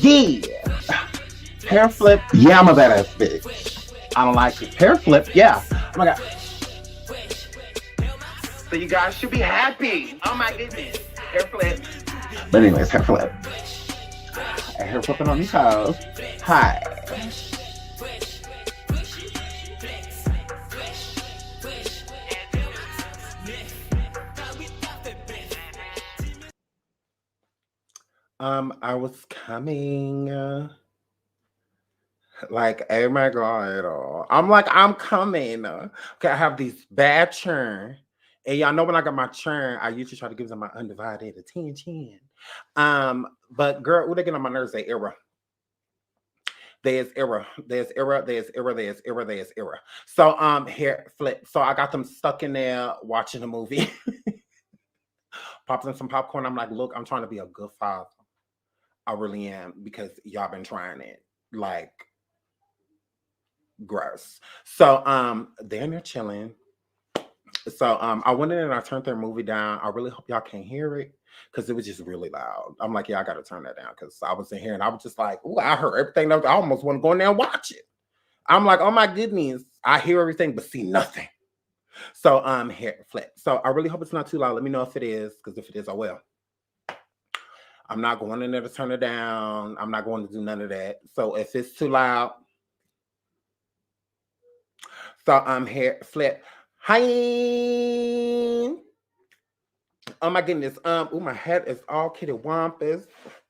Yeah. Hair flip. Yeah, I'm a badass bitch. I don't like it. Hair flip. Yeah. Oh my god. So you guys should be happy. Oh my goodness. Hair flip. But anyways, hair flip. Hair flipping on these hoes. Hi. I was coming. Like, oh my god. I'm like, I'm coming. Okay, I have these bad churn. And y'all know when I got my churn, I usually try to give them my undivided attention. But girl, when they get on my nerves, they error. There's error. So hair flip. So I got them stuck in there watching a movie. Popped in some popcorn. I'm like, look, I'm trying to be a good father. I really am, because y'all been trying it. Like, gross. So they're in there chilling. So I went in and I turned their movie down. I really hope y'all can't hear it, because it was just really loud. I'm like, yeah, I gotta turn that down, because I was in here and I was just like, oh, I heard everything. I almost want to go in there and watch it. I'm like, oh my goodness, I hear everything but see nothing. So hair flip. So I really hope it's not too loud. Let me know if it is, because if it is, I will. I'm not going in there to turn it down. I'm not going to do none of that. So if it's too loud, so hair flip. Hi. Oh my goodness. Oh, my hat is all kitty wampus.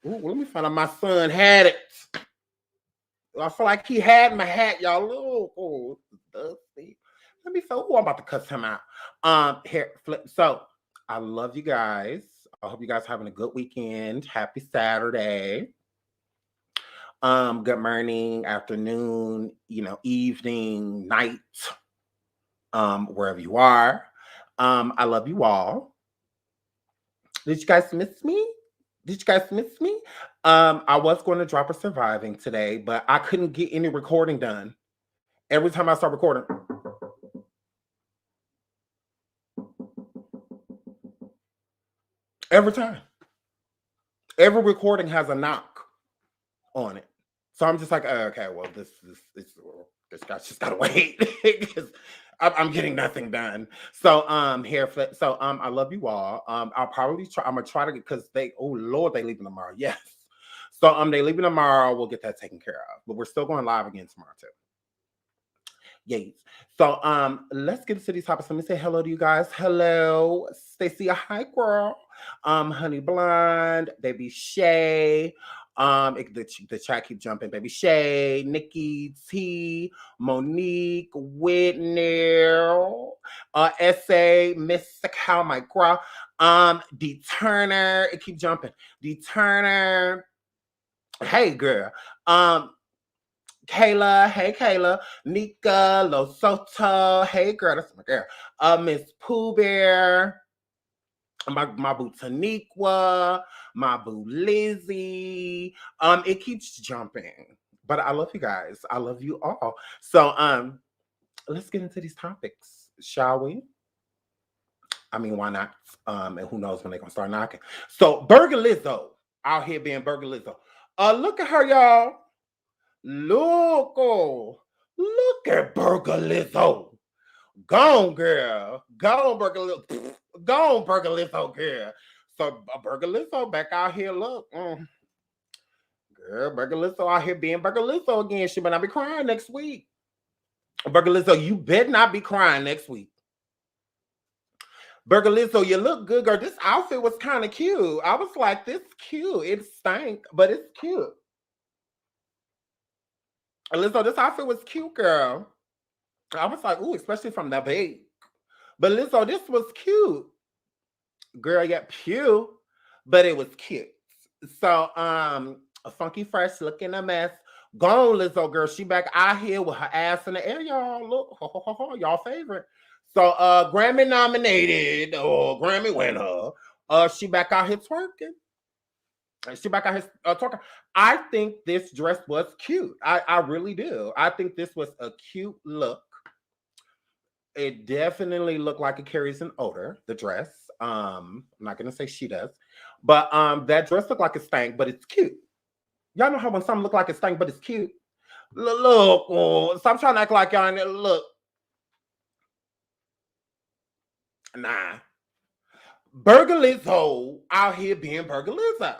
Ooh, let me find out my son had it. I feel like he had my hat, y'all. Oh, dusty. Let me feel. Oh, I'm about to cuss him out. Hair flip. So I love you guys. I hope you guys having a good weekend. Happy Saturday. Good morning, afternoon, evening, night, wherever you are. I love you all. Did you guys miss me? I was going to drop a surviving today, but I couldn't get any recording done. Every time I start recording, every time. Every recording has a knock on it. So I'm just like, oh, okay, well, this guy's just gotta wait, because I'm getting nothing done. So hair flip. So I love you all. I'll probably try. I'm gonna try to get, because oh Lord, they leaving tomorrow. Yes. So they leaving tomorrow. We'll get that taken care of. But we're still going live again tomorrow too. Yes. So let's get into these topics. Let me say hello to you guys. Hello, Stacy. Hi, girl. Honey Blonde, Baby Shay. The chat keep jumping. Baby Shay, Nicki T, Monique, Whitney, SA, Mr. Cow, my girl. D Turner. It keep jumping. D Turner. Hey, girl. Kayla, hey Kayla, Nika, Lo Soto, hey girl, that's my girl. Miss Pooh Bear, my boo Taniqua, my boo Lizzie. It keeps jumping, but I love you guys. I love you all. So let's get into these topics, shall we? I mean, why not? And who knows when they're gonna start knocking. So Burger Lizzo out here being Burger Lizzo. Look at her, y'all. Look at Burger Lizzo. Gone, girl. Gone, Burger Lizzo. Gone, Burger Lizzo, girl. So Burger Lizzo back out here, look. Girl, Burger Lizzo out here being Burger Lizzo again. She better not be crying next week. Burger Lizzo, you better not be crying next week. Burger Lizzo, you look good, girl. This outfit was kind of cute. I was like, this cute. It stank, but it's cute. Lizzo, this outfit was cute, girl. I was like, ooh, especially from the back. But Lizzo, this was cute. Girl, yeah, cute, but it was cute. So, a funky fresh looking a mess. Gone, Lizzo, girl. She back out here with her ass in the air, y'all. Look, y'all favorite. So, Grammy nominated or Grammy winner. She back out here twerking. She back out here talking. I think this dress was cute. I really do. I think this was a cute look. It definitely looked like it carries an odor, the dress. I'm not going to say she does. But that dress looked like it stank, but it's cute. Y'all know how when something look like it stink, but it's cute. Look, stop trying to act like y'all in there. Look. Nah. Burger Lizzo out here being Burger Lizzo.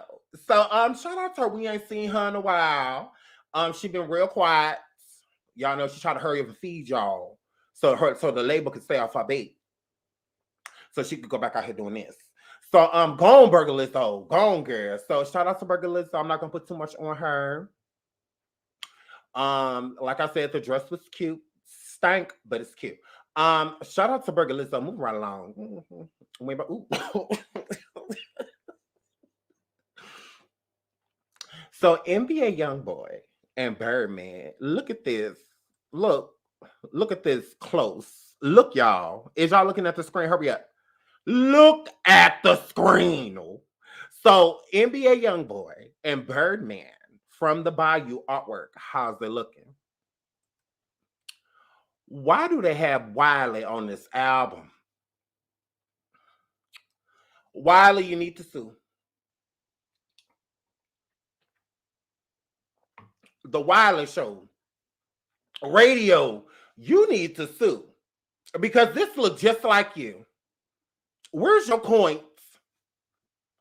So shout out to her. We ain't seen her in a while. She been real quiet. Y'all know she trying to hurry up and feed y'all. So the label could stay off her bait. So she could go back out here doing this. So go on, Burger Lizzo. Go on, girl. So shout out to Burger Lizzo. I'm not gonna put too much on her. Like I said, the dress was cute. Stank, but it's cute. Shout out to Burger Lizzo. Move right along. So NBA Youngboy and Birdman. Look at this. Look at this close. Look, y'all. Is y'all looking at the screen? Hurry up. Look at the screen. So NBA Youngboy and Birdman from the Bayou artwork. How's it looking? Why do they have Wiley on this album? Wiley, you need to sue. The Wiley Show. Radio, you need to sue. Because this looks just like you. Where's your coins?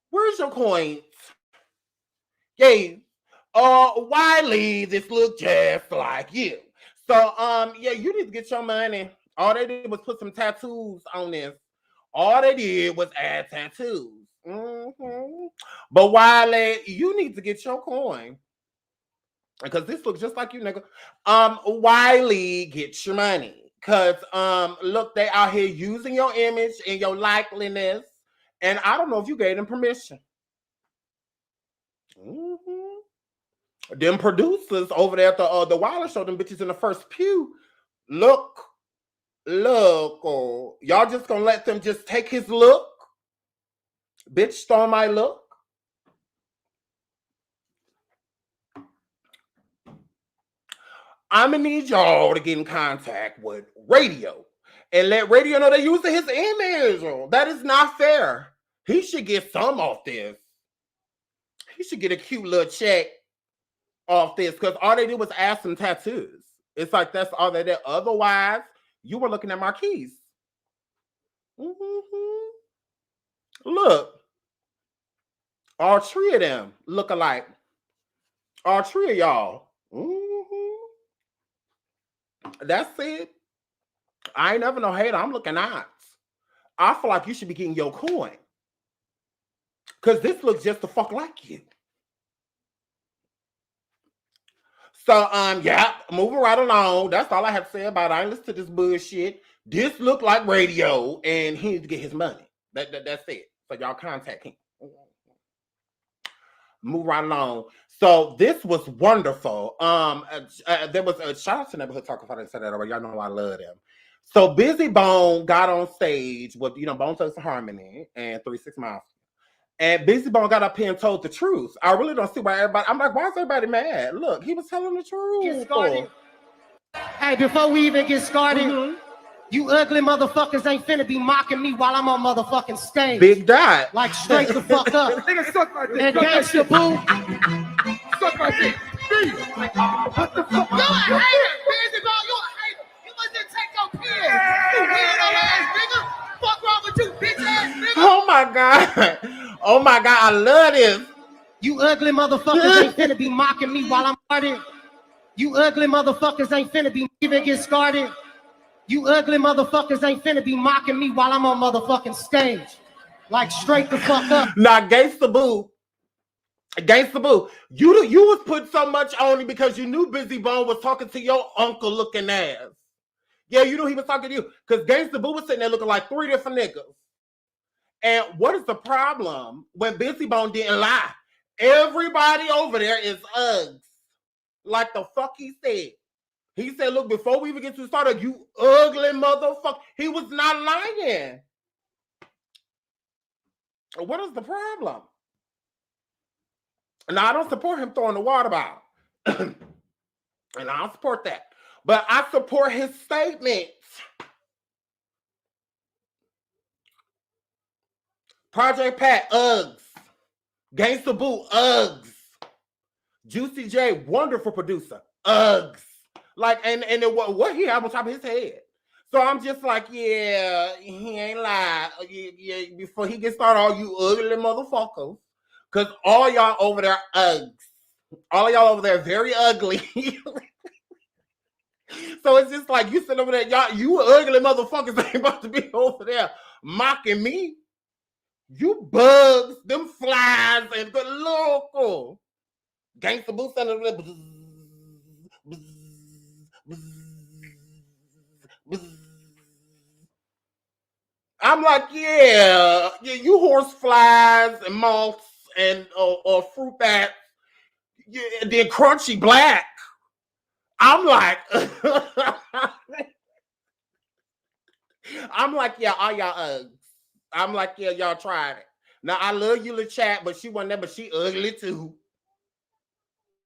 Where's your coins? Yay. Wiley, this look just like you. So, yeah, you need to get your money. All they did was put some tattoos on this. All they did was add tattoos. But Wiley, you need to get your coin. Because this looks just like you, nigga. Wiley, get your money. Because, look, they out here using your image and your likeliness. And I don't know if you gave them permission. Them producers over there at the Wiley Show, them bitches in the first pew. Look, y'all just gonna let them just take his look? Bitch stole my look. I'm gonna need y'all to get in contact with radio and let radio know they're using his image. That is not fair. He should get some off this. He should get a cute little check off this because all they did was add some tattoos. It's like that's all they did. Otherwise, you were looking at my keys. Look, all three of them look alike. All three of y'all. That's it. I ain't never no hater. I'm looking out. I feel like you should be getting your coin. Because this looks just the fuck like you. So, yeah, moving right along. That's all I have to say about it. I ain't listen to this bullshit. This look like radio, and he needs to get his money. That's it. So y'all contact him. Move right along. So this was wonderful. There was a shout out to Neighborhood Talk. If I didn't say that already, y'all know I love them. So Busy Bone got on stage with Bone Thugs and Harmony and 3 6 Mafia. And Busy Bone got up here and told the truth. I really don't see why everybody. I'm like, why is everybody mad? Look, he was telling the truth. Get started. Hey, before we even get started, you ugly motherfuckers ain't finna be mocking me while I'm on motherfucking stage. Big dot. Like straight the fuck up. Nigga, suck my dick. And gangsta boo. Suck my dick. What the fuck? You're a hater, Busy Bone. You're a hater. You mustn't take your pills. You weirdo ass nigga. Fuck wrong with you, bitch ass nigga. Oh my God. Oh my God. I love this. You ugly motherfuckers ain't finna be mocking me while I'm started. You ugly motherfuckers ain't finna be even get started. You ugly motherfuckers ain't finna be mocking me while I'm on motherfucking stage. Like straight the fuck up. Now, Gangsta Boo. You was put so much on him because you knew Busy Bone was talking to your uncle looking ass. Yeah, you knew he was talking to you. Because Gangsta Boo was sitting there looking like 3 different niggas. And what is the problem when Busy Bone didn't lie? Everybody over there is Uggs. Like the fuck he said. He said, look, before we even get to start, you ugly motherfucker. He was not lying. What is the problem? Now, I don't support him throwing the water bottle. And I don't support that. But I support his statements. Project Pat, Uggs. Gangsta Boo, Uggs. Juicy J, wonderful producer. Uggs. Like, and what he had on top of his head. So I'm just like, yeah, he ain't lie. Yeah, before he gets started, all you ugly motherfuckers. Because all y'all over there Uggs. All of y'all over there very ugly. So it's just like you sitting over there, y'all, you ugly motherfuckers ain't about to be over there mocking me. You bugs, them flies, and good local. Gangsta boots under the I'm like, yeah, you horse flies and moths and or fruit bats, yeah, then crunchy black. I'm like, yeah, all y'all Uggs. I'm like, yeah, y'all tried it. Now I love you, chat, but she wasn't there, but she ugly too.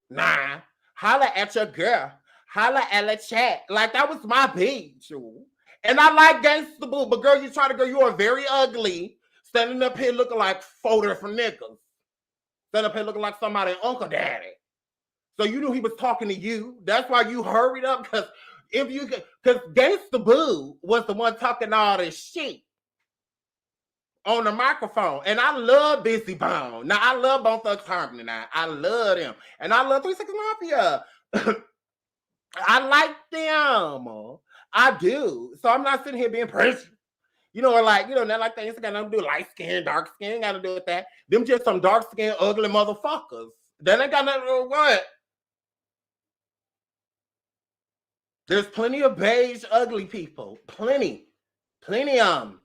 Nah, holla at your girl. Holla at the chat. Like, that was my page. And I like Gangsta Boo, but girl, you are very ugly. Standing up here looking like fodder for niggas. Standing up here looking like somebody Uncle Daddy. So you knew he was talking to you. That's why you hurried up, because Gangsta Boo was the one talking all this shit on the microphone. And I love Busy Bone. Now, I love Bone Thugs Harmony now. I love them. And I love 3 6 Mafia. I like them. I do. So I'm not sitting here being precious. Not like the Instagram, don't do light skin, dark skin, got to do with that. Them just some dark skin, ugly motherfuckers. That ain't got nothing to do with what? There's plenty of beige, ugly people. Plenty of them.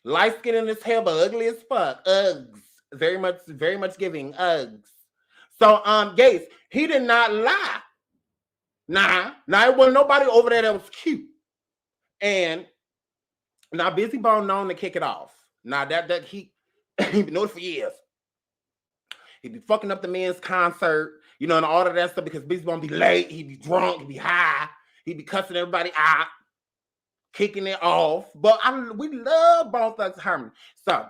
Light skin in his hair, but ugly as fuck. Uggs. Very much giving Uggs. So, Gates, he did not lie. Nah, it wasn't nobody over there that was cute. And now Busy Bone known to kick it off. Now that he been known for years. He be fucking up the men's concert, and all of that stuff, because Busy Bone be late, he be drunk, he be high, he be cussing everybody out, kicking it off. But we love Bone Thugs Harmony. So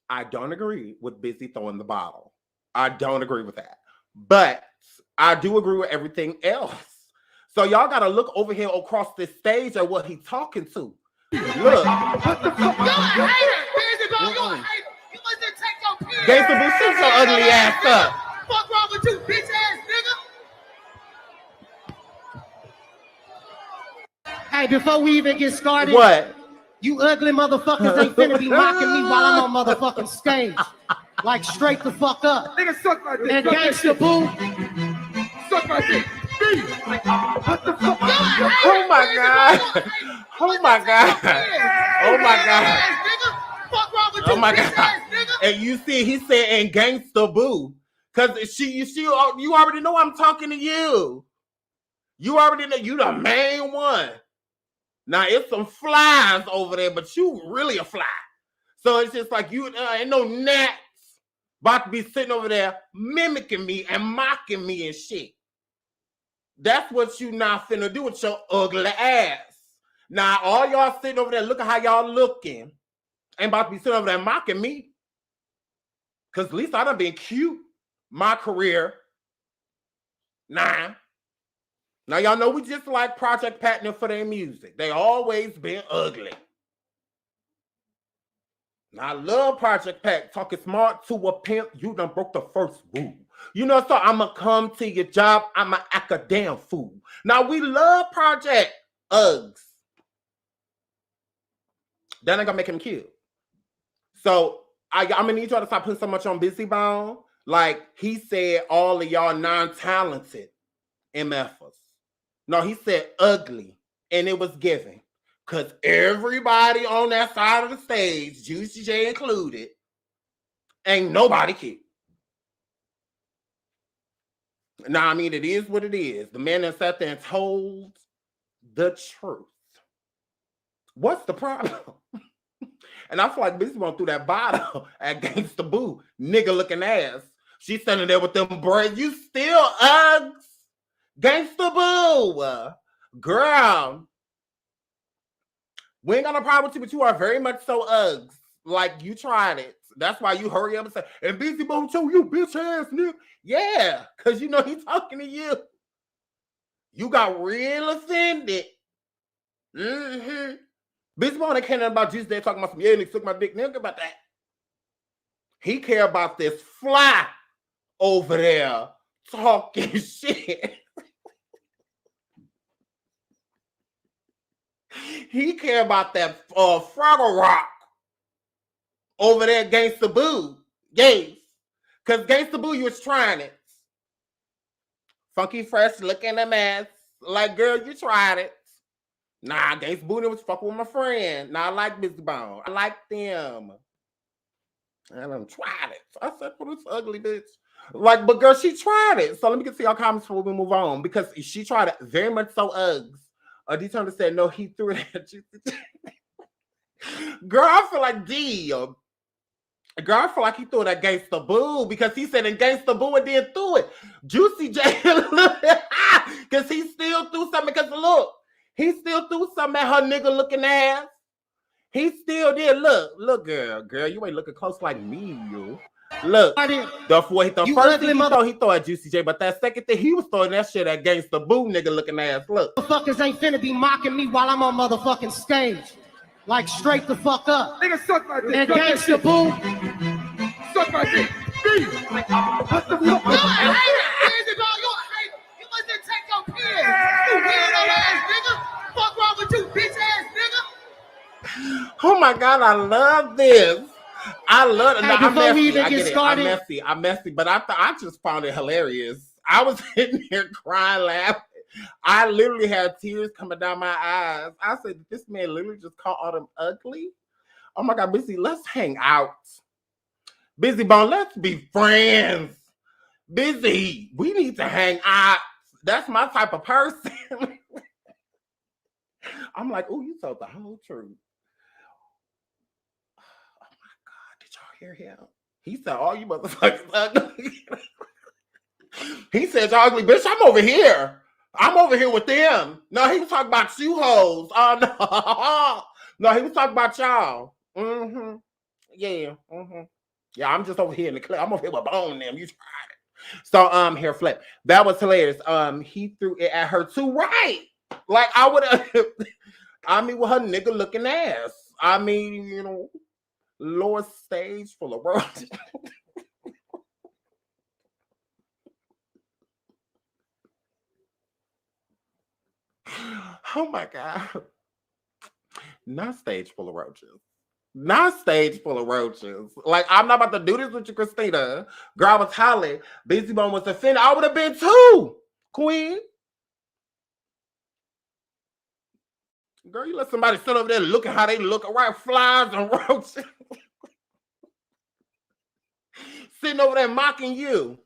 I don't agree with Busy throwing the bottle. I don't agree with that. But I do agree with everything else. So y'all got to look over here across this stage at what he's talking to. Look. What the fuck? You're a hater. Busy Bone, you're a hater. You must have taken your period. Gangsta Boo, shut your ugly ass up. Fuck wrong with you, bitch ass nigga? Hey, before we even get started, What? You ugly motherfuckers ain't finna be mocking me while I'm on motherfucking stage. Like, straight the fuck up. Nigga, suck my dick. And Gangsta Boo, Suck my dick. What the fuck? Oh my God. Oh my God. Oh my God. Oh my God. And you see, he said, and Gangsta Boo. Because you already know I'm talking to you. You already know you the main one. Now, it's some flies over there, but you really a fly. So it's just like you ain't no gnats about to be sitting over there mimicking me and mocking me and shit. That's what you not finna do with your ugly ass. Now, all y'all sitting over there, look at how y'all looking. Ain't about to be sitting over there mocking me. Because at least I done been cute my career. Nah. Now, y'all know we just like Project Patton for their music. They always been ugly. Now, I love Project Pat. Talking smart to a pimp, you done broke the first rule. So I'ma come to your job, I'ma act a damn fool. Now, we love Project Uggs. That ain't gonna make him cute. So, I'm gonna need y'all to stop putting so much on Busy Bone. Like, he said all of y'all non-talented MFers. No, he said ugly, and it was given. Because everybody on that side of the stage, Juicy J included, ain't nobody cute. Now, I mean, it is what it is. The man that sat there and told the truth. What's the problem? And I feel like Busy Bone threw that bottle at Gangsta Boo, nigga looking ass. She's standing there with them braids. You still Uggs? Gangsta Boo. Girl. We ain't got no problem with you, but you are very much so Uggs. Like, you tried it. That's why you hurry up and say, and Busy Bone told you, bitch ass nigga. Yeah, because you know he's talking to you. You got real offended. Mm-hmm. Busy Bone ain't care nothing about Jesus. They're talking about some, yeah, nigga took my dick. Nigga about that. He care about this fly over there talking shit. He care about that Froggle Rock over there, Gangsta Boo. Yes. Because Gangsta Boo, you was trying it. Funky Fresh looking a mess. Like, girl, you tried it. Nah, Gangsta Boo was fucking with my friend. Nah, I like Busy Bone. I like them. And I tried it. So I said, oh, this ugly bitch. Like, but girl, she tried it. So let me get to your comments before we move on. Because she tried it very much so Uggs. D3ADBEAT said, no, he threw it at you. Girl, I feel like Girl, I feel like he threw it at Gangsta Boo because he said in Gangsta Boo and then threw it. Juicy J, because he still threw something. Because look, he still threw something at her nigga looking ass. He still did. Look, girl, you ain't looking close like me, you. Look, the first thing he throw at Juicy J, but that second thing he was throwing that shit at Gangsta Boo nigga looking ass. Look, motherfuckers ain't finna be mocking me while I'm on motherfucking stage. Like, straight the fuck up. Nigga, suck my dick. And Gangsta Boo, Suck my dick. What the fuck? You're a hater. Busy Bone, you're a hater. You must just take your pills. You weirdo ass nigga. Fuck wrong with you, bitch ass nigga. Oh my God, I love this. I love it. Hey, no, I'm messy. I get get started, it. I'm messy. But I just found it hilarious. I was sitting here crying, laughing. I literally had tears coming down my eyes. I said, this man literally just called all them ugly. Oh my God, Busy, let's hang out. Busy Bone, let's be friends. Busy, we need to hang out. That's my type of person. I'm like, oh, you told the whole truth. Oh my God, did y'all hear him? He said, oh, you motherfuckers ugly. He said, y'all ugly, bitch, I'm over here. I'm over here with them. No, he was talking about you hoes. Oh, no. No, he was talking about y'all. Mm-hmm. Yeah. Mm-hmm. Yeah, I'm just over here in the clip. I'm over here with Bone them. You tried it. So, here, Flip. That was hilarious. He threw it at her too, right? Like, I would have, I mean, with her nigga looking ass. I mean, you know, lower stage full of world. Oh my God. Not stage full of roaches. Not stage full of roaches. Like, I'm not about to do this with you, Christina. Girl, I was hollering. Busy Bone was offended. I would have been too, Queen. Girl, you let somebody sit over there looking how they look, right? Flies and roaches. Sitting over there mocking you.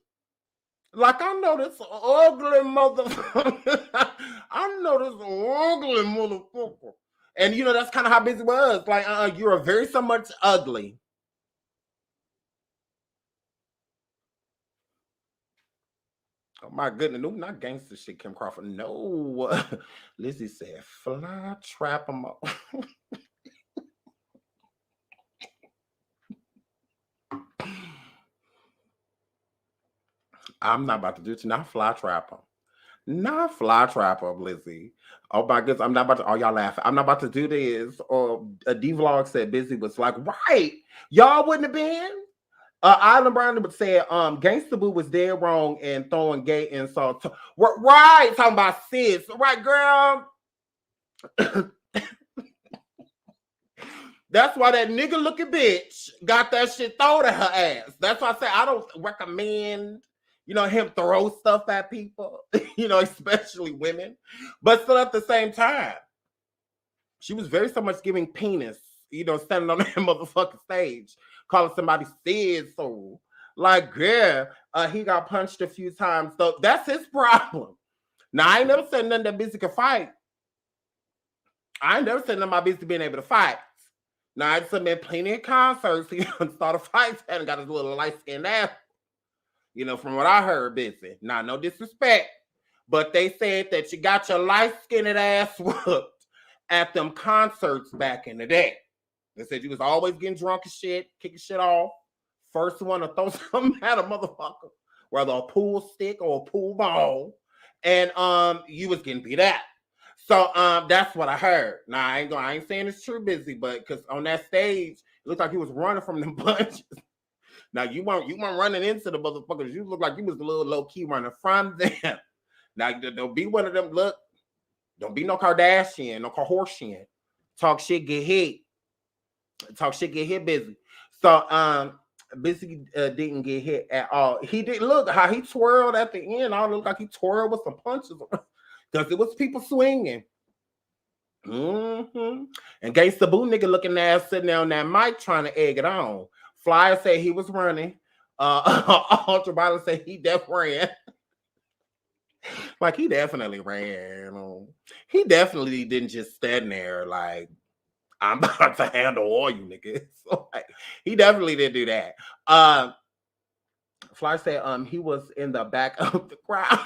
Like, I know this ugly motherfucker. I know this ugly motherfucker. And, you know, that's kind of how Busy was. Like, you're very so much ugly. Oh, my goodness. No, not gangster shit, Kim Crawford. No. Lizzie said, fly trap them up. I'm not about to do it. Not fly trap them. Not fly trap them, Lizzie. Oh my goodness, I'm not about to, y'all laughing. I'm not about to do this. Or a D-Vlog said Busy was like, right. Y'all wouldn't have been. Island Brown would say, Gangsta Boo was dead wrong and throwing gay insults. Right, talking about sis. Right, girl. That's why that nigga looking bitch got that shit thrown at her ass. That's why I say I don't recommend, you know, him throw stuff at people, you know, especially women. But still at the same time, she was very so much giving penis, you know, standing on that motherfucking stage, calling somebody sis. So, like, yeah, he got punched a few times. So that's his problem. Now, I ain't never said nothing that Busy could fight. I ain't never said nothing about Busy being able to fight. Now, I just been plenty of concerts. He started fights and got his little light-skinned ass. You know, from what I heard, Busy. Now, no disrespect, but they said that you got your light-skinned ass whooped at them concerts back in the day. They said you was always getting drunk and shit, kicking shit off. First one to throw something at a motherfucker, whether a pool stick or a pool ball, and you was getting beat up. So that's what I heard. Now I ain't saying it's true, busy, but because on that stage, it looked like he was running from them bunches. Now you weren't running into the motherfuckers. You look like you was a little low key running from them. Now don't be one of them. Look, don't be no Kardashian, no Kardashian. Talk shit, get hit. Talk shit, get hit, busy. So Busy didn't get hit at all. He did look how he twirled at the end. I looked like he twirled with some punches because it was people swinging. And Gangsta Boo nigga looking ass sitting there on that mic trying to egg it on. Flyer said he was running. Ultraviolet said he definitely ran. Like he definitely ran. He definitely didn't just stand there like I'm about to handle all you niggas. So, like, he definitely didn't do that. Fly said he was in the back of the crowd.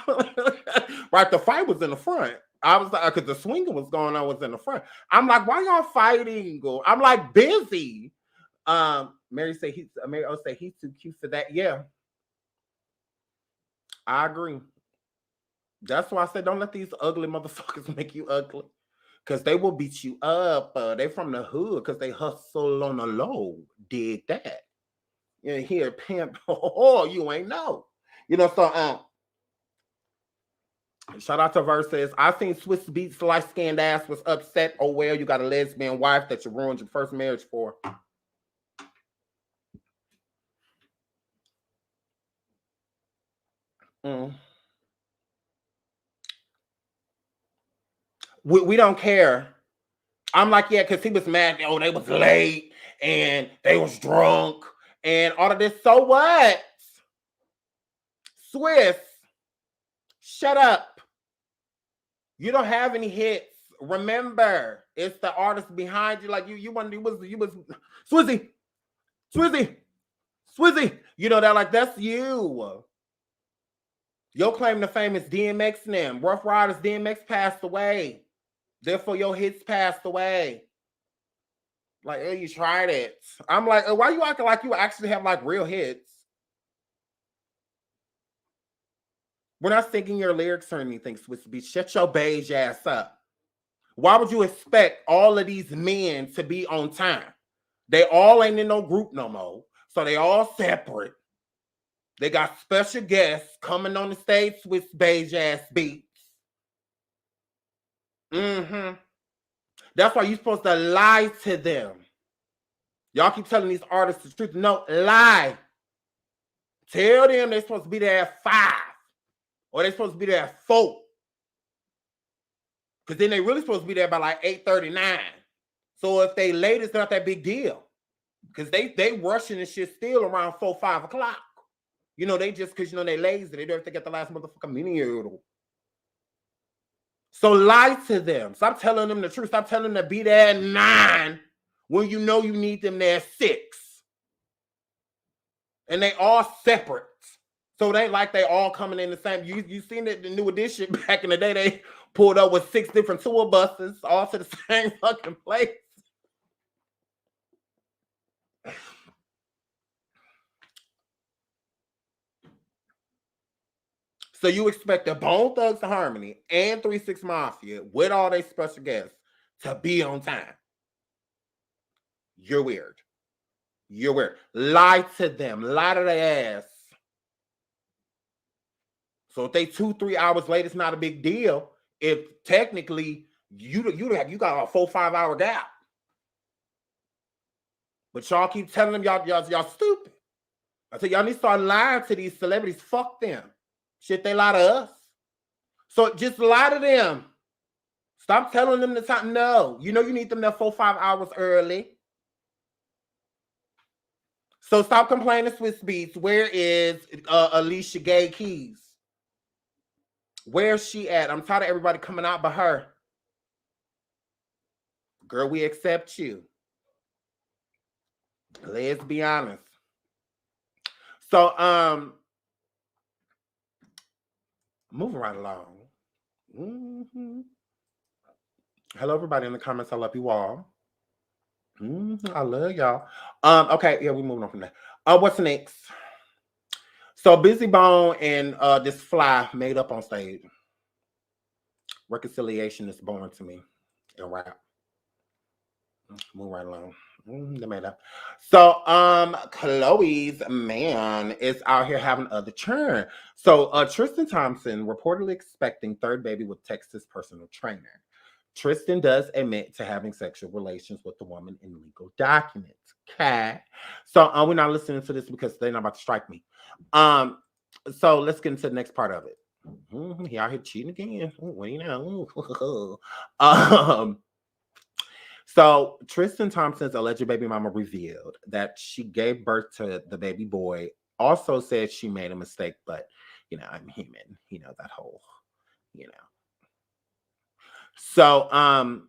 Right, the fight was in the front. I was like, because the swinging was going on was in the front. I'm like, why y'all fighting? I'm like, busy. Mary O said he's too cute for that. Yeah, I agree. That's why I said don't let these ugly motherfuckers make you ugly. Because they will beat you up. They from the hood because they hustle on the low. Did that. You know, here, pimp. Oh, you ain't know. You know, so shout out to Verzuz. I seen Swiss Beats light-skinned ass was upset. Oh, well, you got a lesbian wife that you ruined your first marriage for. We don't care. I'm like, yeah, because he was mad. Oh, they was late and they was drunk and all of this. So what? Swiss, shut up. You don't have any hits. Remember, it's the artist behind you. Like you was Swizzy. You know that like that's you. Your claim to fame is DMX and them. Rough Riders DMX passed away. Therefore, your hits passed away. Like, you tried it. I'm like, why you acting like you actually have like real hits? We're not singing your lyrics or anything, Swiss Beach. Shut your beige ass up. Why would you expect all of these men to be on time? They all ain't in no group no more. So they all separate. They got special guests coming on the stage with beige ass beats. That's why you're supposed to lie to them. Y'all keep telling these artists the truth. No, lie. Tell them they're supposed to be there at 5. Or they're supposed to be there at 4. Because then they really supposed to be there by like 8:39. So if they late, it's not that big deal. Because they rushing and shit still around 4, 5 o'clock. You know, they just, because, you know, they lazy. They don't get the last motherfucking minute. So lie to them. Stop telling them the truth. Stop telling them to be there at 9 when you know you need them there at 6. And they all separate. So it ain't like they all coming in the same. You seen it, the New Edition back in the day, they pulled up with 6 different tour buses all to the same fucking place. So you expect the Bone Thugs and Harmony and 3 6 Mafia with all their special guests to be on time. You're weird. You're weird. Lie to them. Lie to their ass. So if they 2-3 hours late, it's not a big deal. If technically you got a 4-5 hour gap. But y'all keep telling them y'all stupid. I tell y'all need to start lying to these celebrities. Fuck them. Shit, they lie to us. So just lie to them. Stop telling them the time. No, you know you need them there 4-5 hours early. So stop complaining, Swiss Beats. Where is Alicia Gay Keys? Where's she at? I'm tired of everybody coming out but her. Girl, we accept you. Let's be honest. So, moving right along. Hello, everybody in the comments. I love you all. I love y'all. Okay, yeah, we moving on from that. What's next? So Busy Bone and this fly made up on stage. Reconciliation is born to me in rap. Move right along. They made up. So Chloe's man is out here having other churn. So Tristan Thompson reportedly expecting third baby with Texas personal trainer. Tristan does admit to having sexual relations with the woman in legal documents. Okay. So we're not listening to this because they're not about to strike me. So let's get into the next part of it. He out here cheating again. What do you know? So Tristan Thompson's alleged baby mama revealed that she gave birth to the baby boy. Also said she made a mistake, but I'm human. That whole, you know. So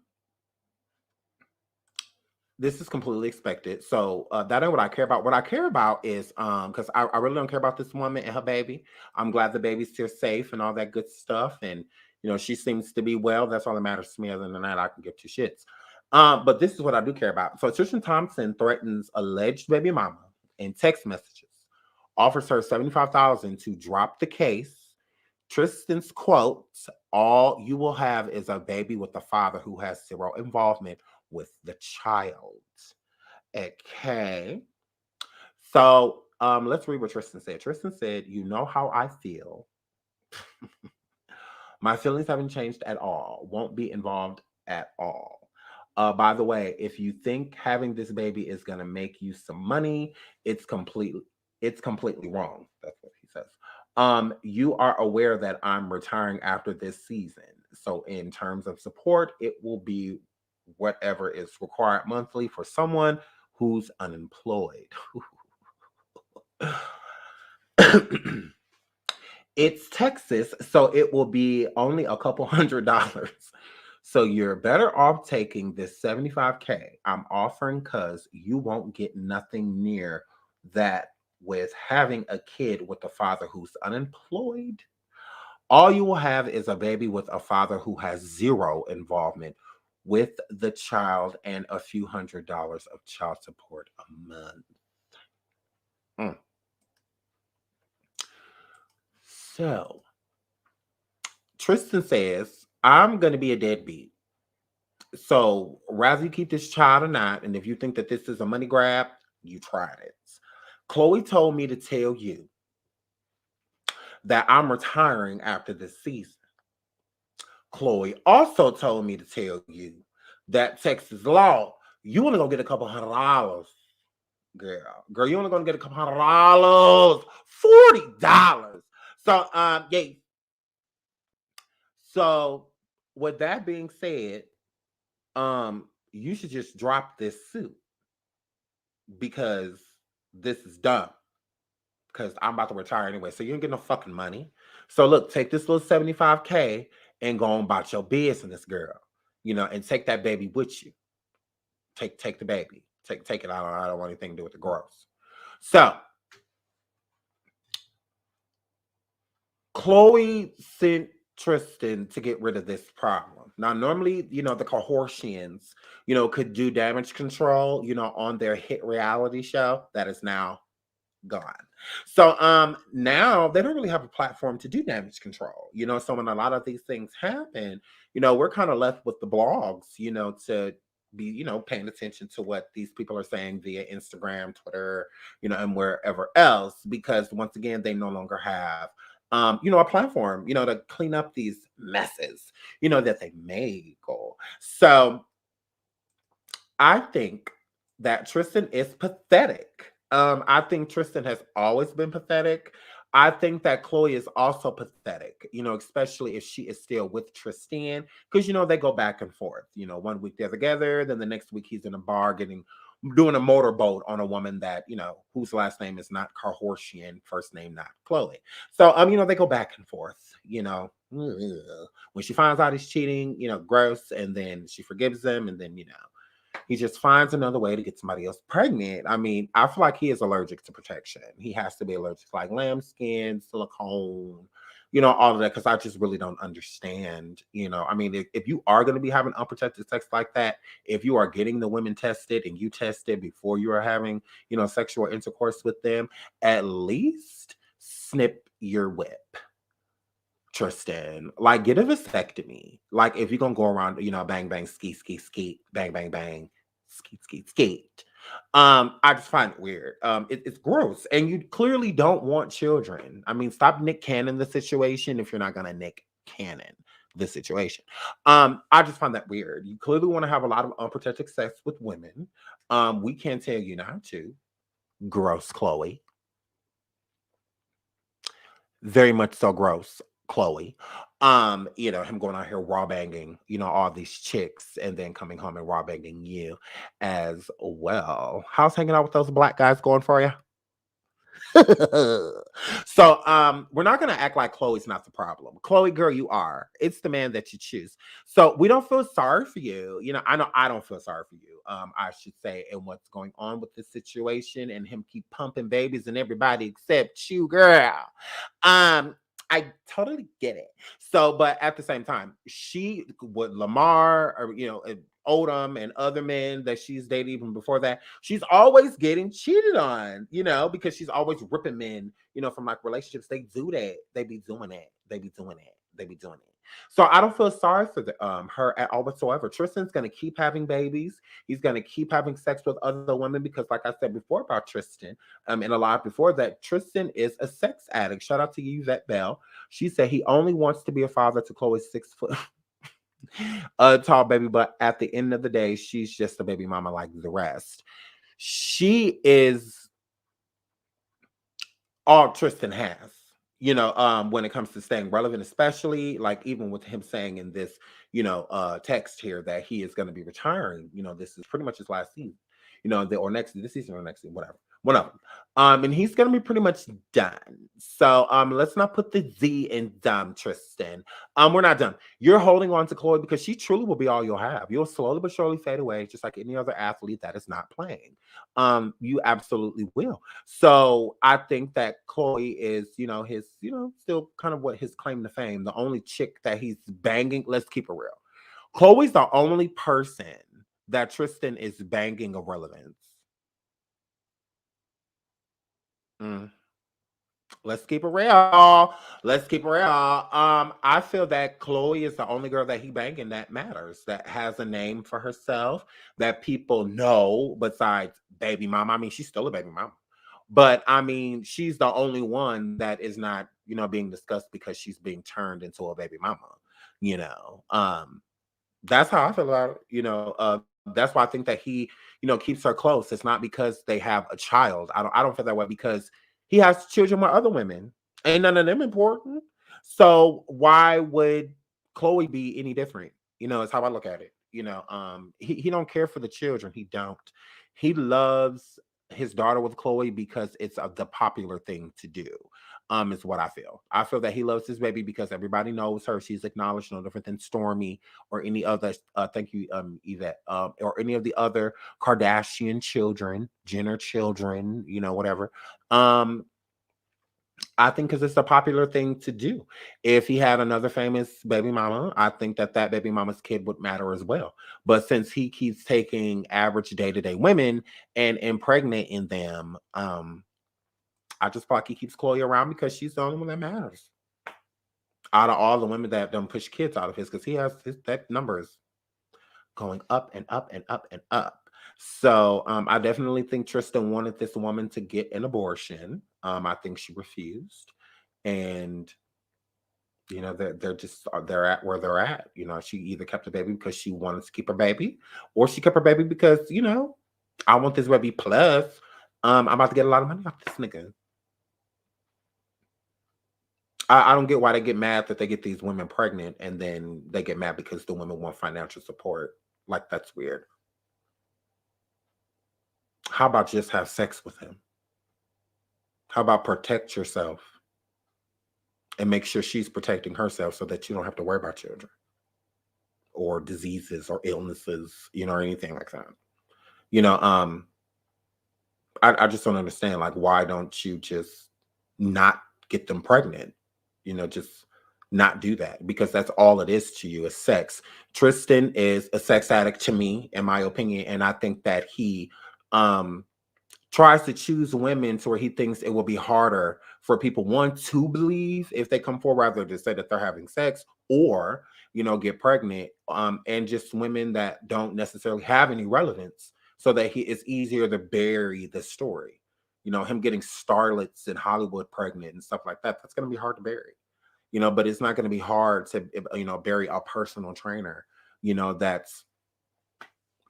this is completely expected. So that ain't what I care about. What I care about is because I really don't care about this woman and her baby. I'm glad the baby's still safe and all that good stuff. And she seems to be well. That's all that matters to me. Other than that, I can give two shits. But this is what I do care about. So Tristan Thompson threatens alleged baby mama in text messages, offers her $75,000 to drop the case. Tristan's quote, "All you will have is a baby with a father who has zero involvement with the child." Okay. So let's read what Tristan said. Tristan said, "You know how I feel. My feelings haven't changed at all. Won't be involved at all. By the way, if you think having this baby is gonna make you some money, it's completely wrong." That's what he says. You are aware that I'm retiring after this season. So in terms of support, it will be whatever is required monthly for someone who's unemployed. It's Texas, so it will be only a couple $100. So you're better off taking this $75K I'm offering because you won't get nothing near that with having a kid with a father who's unemployed. All you will have is a baby with a father who has zero involvement with the child and a few $100 of child support a month. So Tristan says, "I'm going to be a deadbeat. So rather you keep this child or not, and if you think that this is a money grab, you tried it. Chloe told me to tell you that I'm retiring after this season. Chloe also told me to tell you that Texas law, you only gonna get a couple $100. Girl, you only gonna get a couple $100, $40. So yeah. So with that being said, you should just drop this suit because this is dumb. Because I'm about to retire anyway, so you don't get no fucking money. So look, take this little $75K and go on about your business, girl. And take that baby with you. Take the baby. Take it. I don't want anything to do with the gross." So Chloe sent Tristan to get rid of this problem. Now, normally, the Kardashians, could do damage control, on their hit reality show. That is now gone. So now they don't really have a platform to do damage control. So when a lot of these things happen, we're kind of left with the blogs, to be, paying attention to what these people are saying via Instagram, Twitter, and wherever else, because once again, they no longer have a platform, to clean up these messes, that they made. So I think that Tristan is pathetic. I think Tristan has always been pathetic. I think that Chloe is also pathetic, especially if she is still with Tristan, because, they go back and forth. 1 week they're together, then the next week he's in a bar doing a motorboat on a woman that, whose last name is not Kardashian, first name not Chloe. So, they go back and forth, when she finds out he's cheating, gross, and then she forgives him, and then, he just finds another way to get somebody else pregnant. I mean, I feel like he is allergic to protection. He has to be allergic to like lambskin, silicone, all of that, because I just really don't understand. I mean, if you are going to be having unprotected sex like that, if you are getting the women tested and you tested before you are having, sexual intercourse with them, at least snip your whip, Tristan. Like, get a vasectomy. Like, if you're going to go around, bang, bang, skeet, skeet, skeet, bang, bang, bang, skeet, skeet, skeet. I just find it weird. It's gross, and you clearly don't want children. I mean, stop Nick Cannon the situation if you're not gonna Nick Cannon the situation. I just find that weird. You clearly want to have a lot of unprotected sex with women. We can't tell you not to. Gross, Chloe. Very much so gross, Chloe. Him going out here raw banging, all these chicks, and then coming home and raw banging you as well. How's hanging out with those black guys going for you? So we're not gonna act like Chloe's not the problem. Chloe, girl, you are. It's the man that you choose. So we don't feel sorry for you. I know I don't feel sorry for you. I should say, and what's going on with this situation, and him keep pumping babies and everybody except you, girl. I totally get it. So, but at the same time, she with Lamar, or Odom and other men that she's dated even before that, she's always getting cheated on, because she's always ripping men, from like relationships. They do that. They be doing it. They be doing it. They be doing it. So I don't feel sorry for her at all whatsoever. Tristan's going to keep having babies. He's going to keep having sex with other women because, like I said before about Tristan, and a lot before that, Tristan is a sex addict. Shout out to you, Yvette Bell. She said he only wants to be a father to Chloe's 6 foot tall baby, but at the end of the day, she's just a baby mama like the rest. She is all Tristan has. When it comes to staying relevant, especially like even with him saying in this, text here that he is going to be retiring. This is pretty much his last season, this season or next season, whatever. One of them. And he's going to be pretty much done. So let's not put the Z in dumb, Tristan. We're not done. You're holding on to Chloe because she truly will be all you'll have. You'll slowly but surely fade away, just like any other athlete that is not playing. You absolutely will. So I think that Chloe is, his, still kind of what his claim to fame. The only chick that he's banging. Let's keep it real. Chloe's the only person that Tristan is banging of relevance. Let's keep it real. Let's keep it real. I feel that Chloe is the only girl that he banging that matters, that has a name for herself, that people know besides baby mama. I mean, she's still a baby mama. But I mean, she's the only one that is not, being discussed because she's being turned into a baby mama. That's how I feel about it. That's why I think that he, keeps her close. It's not because they have a child. I don't feel that way because he has children with other women. Ain't none of them important. So why would Chloe be any different? It's how I look at it. He don't care for the children. He don't. He loves his daughter with Chloe because it's the popular thing to do. Is what I feel. I feel that he loves his baby because everybody knows her. She's acknowledged, no different than Stormy or any other. Thank you, Yvette. Or any of the other Kardashian children, Jenner children, whatever. I think because it's a popular thing to do. If he had another famous baby mama, I think that baby mama's kid would matter as well. But since he keeps taking average day-to-day women and impregnating them, I just feel like he keeps Chloe around because she's the only one that matters out of all the women that don't push kids out of his, because he has that number is going up and up and up and up. So I definitely think Tristan wanted this woman to get an abortion. I think she refused, and they're at where they're at. She either kept the baby because she wanted to keep her baby, or she kept her baby because I want this baby plus I'm about to get a lot of money off this nigga. I don't get why they get mad that they get these women pregnant and then they get mad because the women want financial support. Like, that's weird. How about just have sex with him? How about protect yourself and make sure she's protecting herself so that you don't have to worry about children or diseases or illnesses, or anything like that. I just don't understand. Like, why don't you just not get them pregnant? just not do that, because that's all it is to you, is sex. Tristan is a sex addict to me, in my opinion, and I think that he tries to choose women to where he thinks it will be harder for people, one, to believe if they come forward, rather to say that they're having sex, or get pregnant, and just women that don't necessarily have any relevance, so that it's easier to bury the story. Him getting starlets in Hollywood pregnant and stuff like that, that's going to be hard to bury. But it's not going to be hard to bury a personal trainer, that's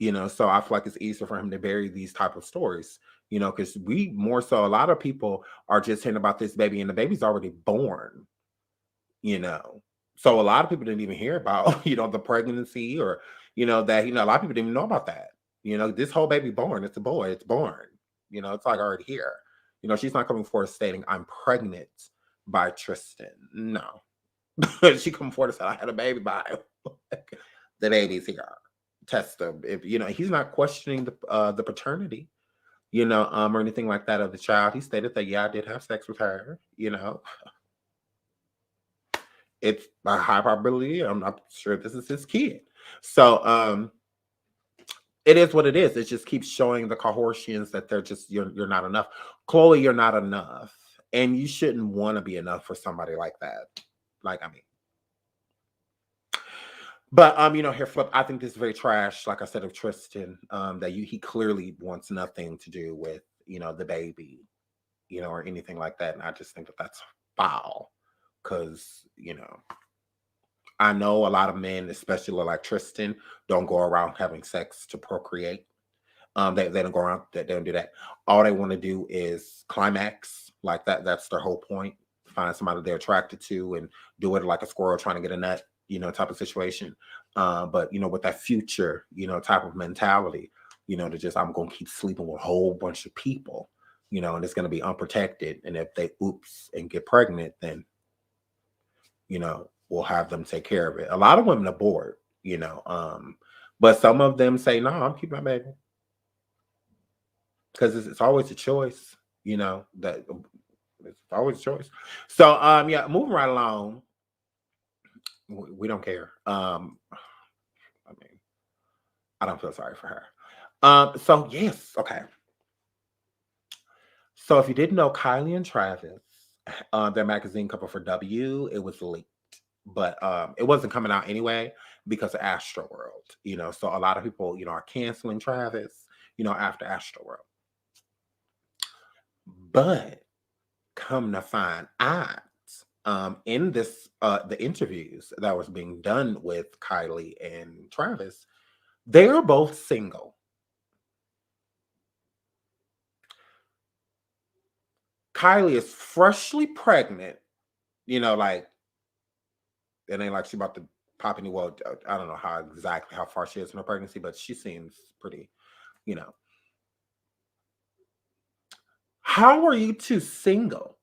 so I feel like it's easier for him to bury these type of stories, because we more so, a lot of people are just hearing about this baby and the baby's already born, so a lot of people didn't even hear about the pregnancy, or that a lot of people didn't even know about that. This whole baby born, it's a boy, it's born, it's like already here. She's not coming forward stating I'm pregnant by Tristan. No. She come forward and said I had a baby by him. The baby's here. Test him. If he's not questioning the paternity, or anything like that of the child. He stated that, yeah, I did have sex with her. It's a high probability. I'm not sure this is his kid. So it is what it is. It just keeps showing the Kardashians that they're just you're not enough. Chloe, you're not enough. And you shouldn't want to be enough for somebody like that. But here, Flip, I think this is very trash, like I said, of Tristan, that he clearly wants nothing to do with, the baby, or anything like that. And I just think that that's foul, because, I know a lot of men, especially like Tristan, don't go around having sex to procreate. They don't go around, they don't do that. All they want to do is climax, like that. That's their whole point. Find somebody they're attracted to and do it like a squirrel trying to get a nut, type of situation. But with that future, type of mentality, to just, I'm gonna keep sleeping with a whole bunch of people, and it's gonna be unprotected. And if they oops and get pregnant, then we'll have them take care of it. A lot of women abort, but some of them say, no, I'm keeping my baby. Because it's always a choice, that it's always a choice. So yeah, moving right along. We don't care. I don't feel sorry for her. So yes, okay. So if you didn't know, Kylie and Travis, their magazine cover for W, it was leaked. But it wasn't coming out anyway because of Astroworld, so a lot of people, are canceling Travis, after Astroworld. But come to find out, in this the interviews that was being done with Kylie and Travis, they are both single. Kylie is freshly pregnant, like it ain't like she about to pop any. Well, I don't know how far she is in her pregnancy, but she seems pretty, How are you two single?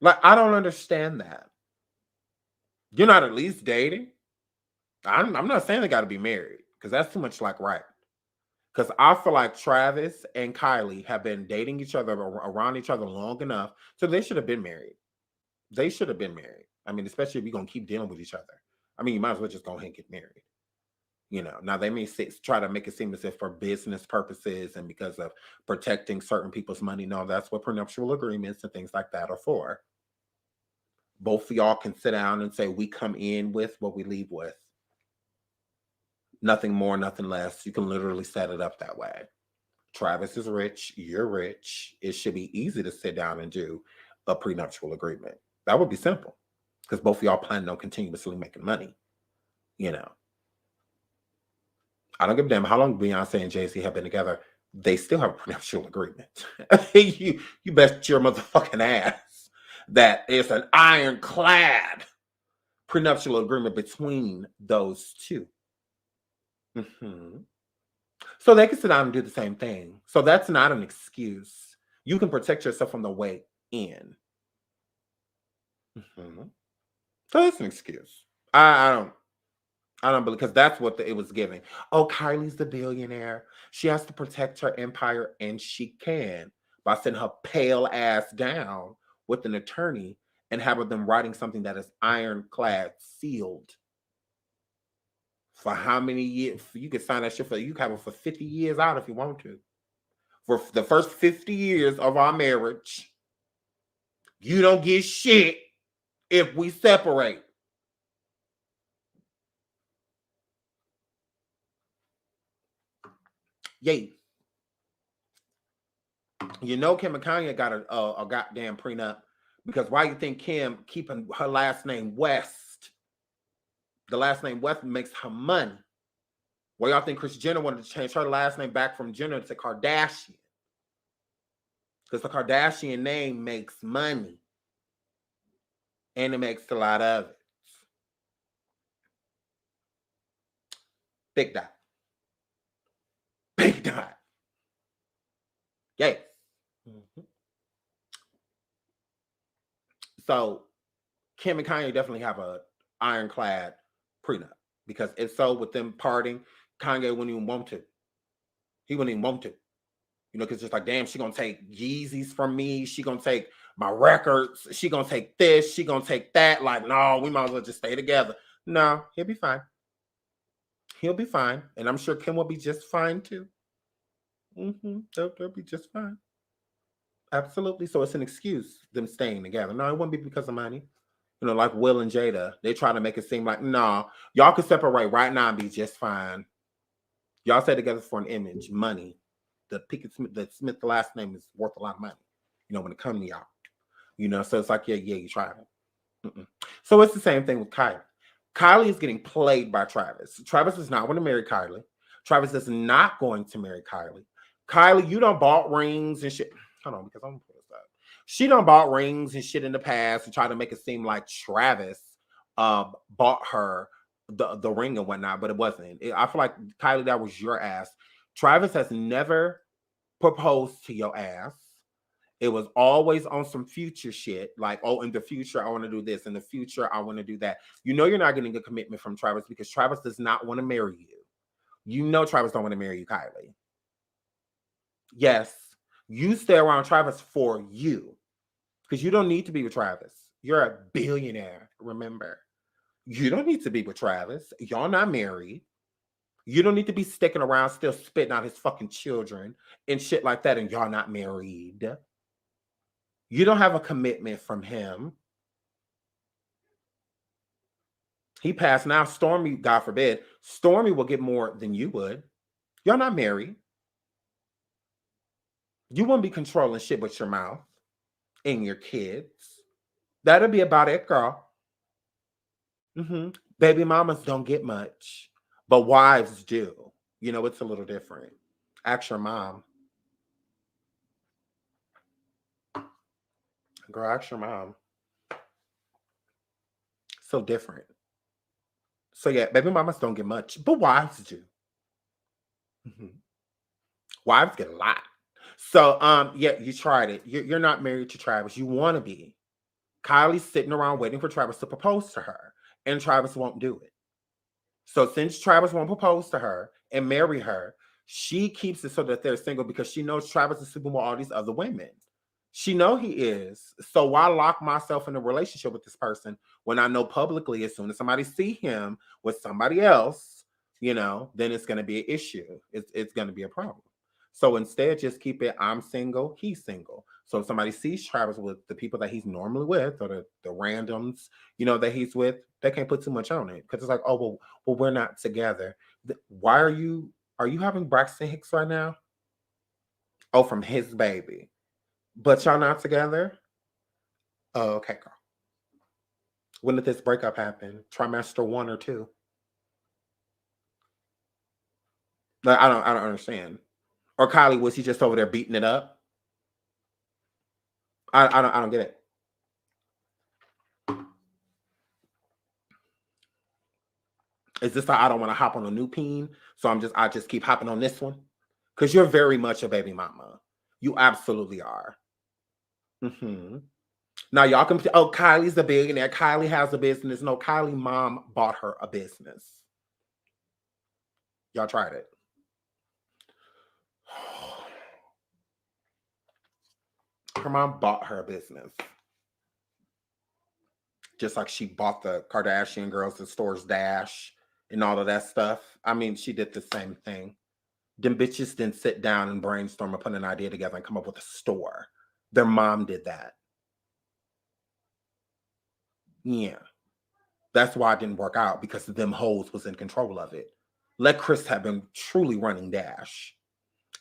Like, I don't understand that. You're not at least dating? I'm not saying they got to be married, because that's too much like right. Because I feel like Travis and Kylie have been dating each other, around each other long enough, so they should have been married. They should have been married. I mean, especially if you're going to keep dealing with each other. I mean, you might as well just go ahead and get married. Now they may try to make it seem as if for business purposes and because of protecting certain people's money. No, that's what prenuptial agreements and things like that are for. Both of y'all can sit down and say, we come in with what we leave with. Nothing more, nothing less. You can literally set it up that way. Travis is rich. You're rich. It should be easy to sit down and do a prenuptial agreement. That would be simple, because both of y'all planning on continuously making money. I don't give a damn how long Beyonce and Jay-Z have been together. They still have a prenuptial agreement. you bet your motherfucking ass that it's an ironclad prenuptial agreement between those two. So they can sit down and do the same thing. So that's not an excuse. You can protect yourself from the way in. So that's an excuse. I don't believe, because that's what it was giving. Oh, Kylie's the billionaire. She has to protect her empire, and she can by sending her pale ass down with an attorney and have them writing something that is ironclad sealed. For how many years? You can sign that shit for, you can have it for 50 years out if you want to. For the first 50 years of our marriage, you don't get shit if we separate. Yay. You know Kim and Kanye got a goddamn prenup because why you think Kim keeping her last name West? The last name West makes her money. Why y'all think Kris Jenner wanted to change her last name back from Jenner to Kardashian? Because the Kardashian name makes money. And it makes a lot of it. Big dot. Big dot. Yes. Mm-hmm. So Kim and Kanye definitely have a ironclad prenup. Because if so, with them parting, Kanye wouldn't even want to. He wouldn't even want to. You know, because it's like, damn, she gonna take Yeezys from me. She gonna take my records. She gonna take this. She gonna take that. Like, no, we might as well just stay together. No, he'll be fine. He'll be fine. And I'm sure Kim will be just fine too. They'll be just fine. Absolutely. So it's an excuse, them staying together. No, it wouldn't be because of money. You know, like Will and Jada, they try to make it seem like, no, y'all could separate right now and be just fine. Y'all stay together for an image, money. The Pickett Smith, the last name is worth a lot of money, you know, when it comes to y'all. You know, so it's like, yeah, you tried it. So it's the same thing with Kylie. Kylie is getting played by Travis. Travis does not want to marry Kylie. Travis is not going to marry Kylie. Kylie, you done bought rings and shit. Hold on, because I'm gonna put this up. She done bought rings and shit in the past and tried to make it seem like Travis bought her the ring and whatnot, but it wasn't. I feel like, Kylie, that was your ass. Travis has never proposed to your ass. It was always on some future shit, like, oh, in the future, I want to do this. In the future, I want to do that. You know you're not getting a commitment from Travis because Travis does not want to marry you. You know Travis don't want to marry you, Kylie. Yes, you stay around Travis for you because you don't need to be with Travis. You're a billionaire, remember. You don't need to be with Travis. Y'all not married. You don't need to be sticking around still spitting out his fucking children and shit like that, and y'all not married. You don't have a commitment from him. He passed now. Stormy, God forbid, Stormy will get more than you would. Y'all not married. You won't be controlling shit with your mouth and your kids. That'll be about it, girl. Baby mamas don't get much, but wives do. You know, it's a little different. Ask your mom. Girl, ask your mom. So different. So yeah, baby mamas don't get much, but wives do. Wives get a lot. So yeah, you tried it. You're not married to Travis. You want to be. Kylie's sitting around waiting for Travis to propose to her, and Travis won't do it. So since Travis won't propose to her and marry her, she keeps it so that they're single because she knows Travis is sleeping with all these other women. She know he is. So why lock myself in a relationship with this person when I know publicly as soon as somebody see him with somebody else, you know, then it's going to be an issue. It's going to be a problem. So instead, just keep it, I'm single, he's single. So if somebody sees Travis with the people that he's normally with or the randoms, you know, that he's with, they can't put too much on it. Because it's like, oh, well, we're not together. Why are you having Braxton Hicks right now? Oh, from his baby. But y'all not together? Oh, okay, girl. When did this breakup happen? Trimester 1 or 2? Like, I don't understand. Or Kylie, was he just over there beating it up? I don't get it. Is this I don't want to hop on a new peen, so I just keep hopping on this one? Because you're very much a baby mama. You absolutely are. Now y'all can, oh, Kylie's a billionaire. Kylie has a business. No, Kylie mom bought her a business. Y'all tried it. Her mom bought her a business. Just like she bought the Kardashian girls the stores Dash and all of that stuff. I mean, she did the same thing. Them bitches didn't sit down and brainstorm and put an idea together and come up with a store. Their mom did that. Yeah. That's why it didn't work out, because them hoes was in control of it. Let Chris have been truly running Dash.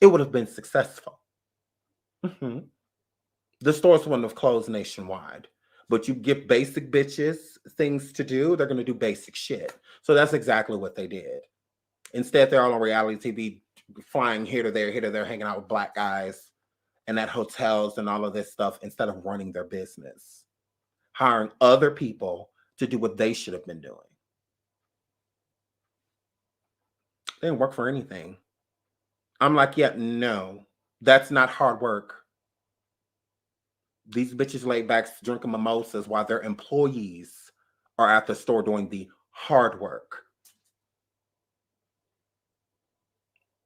It would have been successful. The stores wouldn't have closed nationwide. But you give basic bitches things to do, they're going to do basic shit. So that's exactly what they did. Instead, they're all on reality TV, flying here to there, hanging out with black guys and at hotels and all of this stuff, instead of running their business. Hiring other people to do what they should have been doing. They didn't work for anything. I'm like, yeah, no, that's not hard work. These bitches laid back drinking mimosas while their employees are at the store doing the hard work.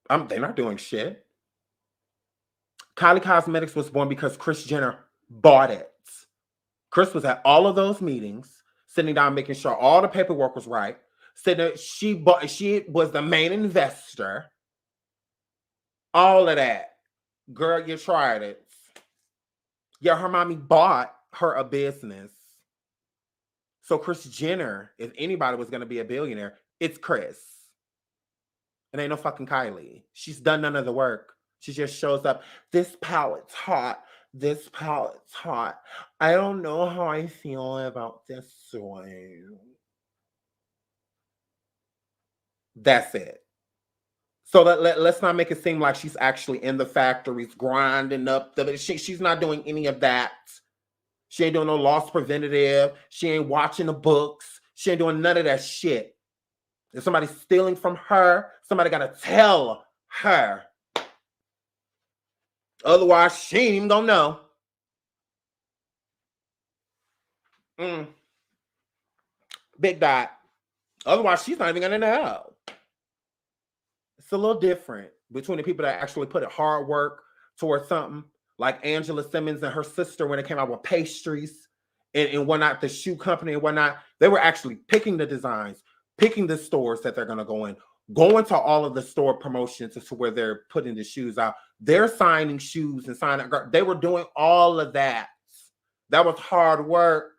They're not doing shit. Kylie Cosmetics was born because Kris Jenner bought it. Kris was at all of those meetings, sitting down, making sure all the paperwork was right. She was the main investor. All of that. Girl, you tried it. Yeah, her mommy bought her a business. So Kris Jenner, if anybody was going to be a billionaire, it's Kris. It ain't no fucking Kylie. She's done none of the work. She just shows up. This palette's hot. This palette's hot. I don't know how I feel about this one. That's it. So let's not make it seem like she's actually in the factories grinding up. She's not doing any of that. She ain't doing no loss preventative. She ain't watching the books. She ain't doing none of that shit. If somebody's stealing from her, somebody got to tell her. Otherwise, she ain't even gonna know. Big dot. Otherwise, she's not even gonna know. It's a little different between the people that actually put hard work towards something, like Angela Simmons and her sister when it came out with pastries and whatnot, the shoe company and whatnot. They were actually picking the designs, picking the stores that they're going to go in, going to all of the store promotions as to where they're putting the shoes out. They're signing shoes and signing. They were doing all of that. That was hard work.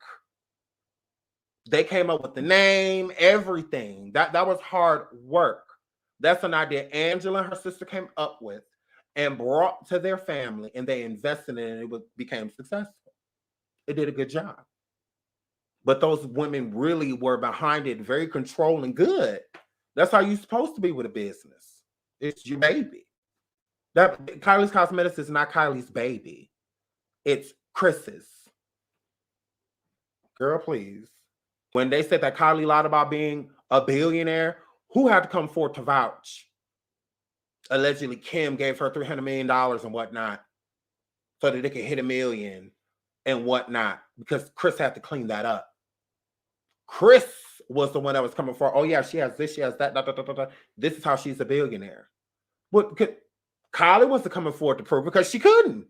They came up with the name, everything. That was hard work. That's an idea Angela and her sister came up with and brought to their family, and they invested in it, and it became successful. It did a good job. But those women really were behind it, very controlling, good. That's how you're supposed to be with a business. It's your baby. Kylie's Cosmetics is not Kylie's baby. It's Chris's. Girl, please. When they said that Kylie lied about being a billionaire, who had to come forward to vouch? Allegedly, Kim gave her $300 million and whatnot so that they could hit $1 million and whatnot, because Kris had to clean that up. Kris was the one that was coming forward. Oh, yeah, she has this, she has that. This is how she's a billionaire. But Kylie wasn't coming forward to prove because she couldn't.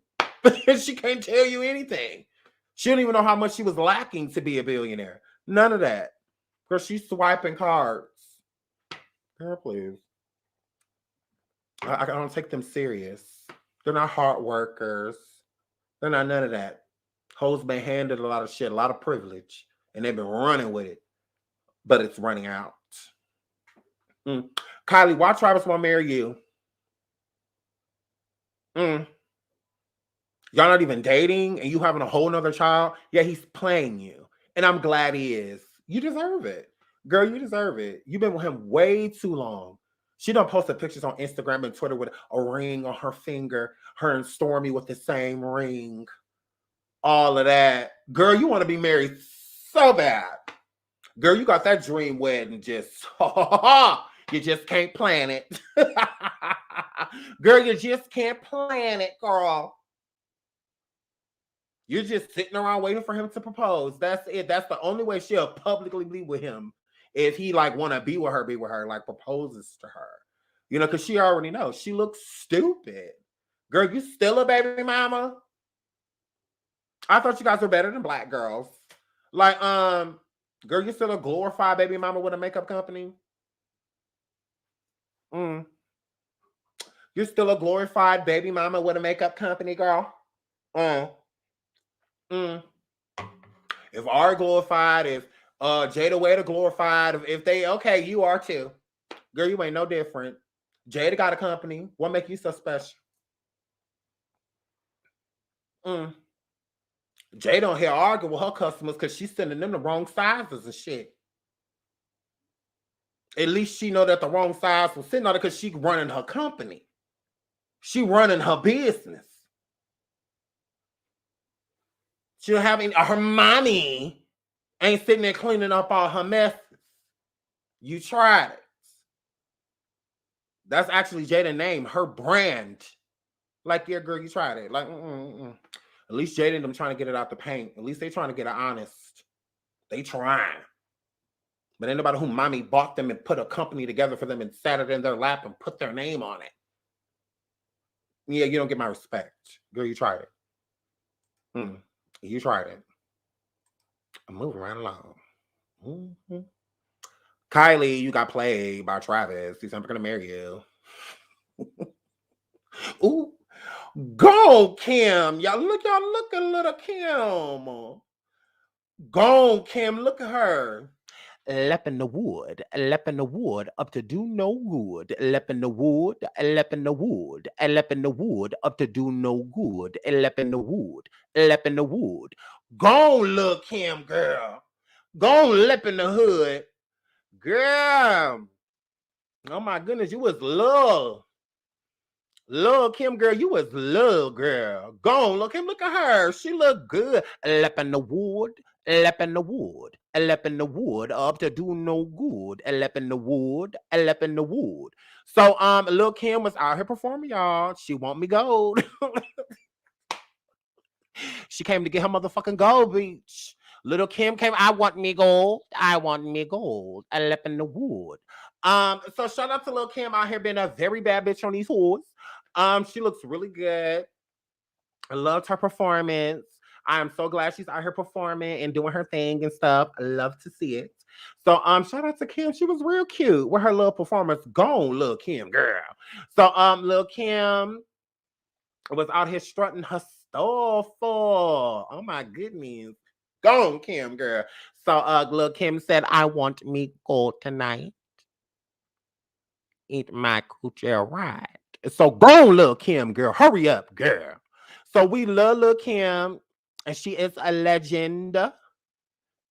She can't tell you anything. She didn't even know how much she was lacking to be a billionaire. None of that. Because she's swiping cards. Girl, please. I don't take them serious. They're not hard workers. They're not none of that. Hoes been handed a lot of shit, a lot of privilege, and they've been running with it. But it's running out. Kylie, why Travis won't marry you? Y'all not even dating, and you having a whole nother child? Yeah, he's playing you. And I'm glad he is. You deserve it. Girl, you deserve it. You've been with him way too long. She done posted pictures on Instagram and Twitter with a ring on her finger. Her and Stormy with the same ring. All of that. Girl, you want to be married so bad. Girl, you got that dream wedding just, you just can't plan it. Girl, you just can't plan it, girl. You're just sitting around waiting for him to propose. That's it. That's the only way she'll publicly be with him. If he like want to be with her, like proposes to her. You know, because she already knows. She looks stupid. Girl, you still a baby mama? I thought you guys were better than black girls. Like, girl, you still a glorified baby mama with a makeup company? Mm. You're still a glorified baby mama with a makeup company, girl? Mm. Mm. If R glorified, if Jada Wade glorified, if they okay, you are too. Girl, you ain't no different. Jada got a company. What make you so special? Mm. Jada don't hear argue with her customers because she's sending them the wrong sizes and shit. At least she know that the wrong size was sitting on it because she running her company. She running her business. She don't have any. Her mommy ain't sitting there cleaning up all her messes. You tried it. That's actually Jada's name, her brand. Like, yeah, girl, you tried it. Like, At least Jada and them trying to get it out the paint. At least they trying to get it honest. They trying. But anybody who mommy bought them and put a company together for them and sat it in their lap and put their name on it. Yeah, you don't get my respect. Girl, you tried it. You tried it. I'm moving right along. Mm-hmm. Kylie, you got played by Travis. He's never gonna marry you. Ooh, go Kim. Y'all look at little Kim. Go Kim, look at her. Lep in the wood, up to do no good. Lep in the wood, up to do no good. Lep in the wood. Go look Kim, girl. Go lip in the hood. Girl. Oh my goodness, you was love. Lil Kim, girl, you was love, girl. Go on, look him, look at her. She look good. Lep in the wood, up to do no good. Lep in the wood. So, Lil Kim was out here performing, y'all. She want me gold. She came to get her motherfucking gold, bitch. Little Kim came, I want me gold. I lep in the wood. So shout out to Lil Kim out here being a very bad bitch on these tours. She looks really good. I loved her performance. I am so glad she's out here performing and doing her thing and stuff. I love to see it. So shout out to Kim. She was real cute with her little performance. Gone, Lil Kim, girl. So Lil Kim was out here strutting her stuff for. Oh my goodness. Gone, Kim, girl. So Lil Kim said, I want me gold tonight. Eat my coochie right. So go, Lil Kim, girl. Hurry up, girl. So we love Lil Kim, and she is a legend.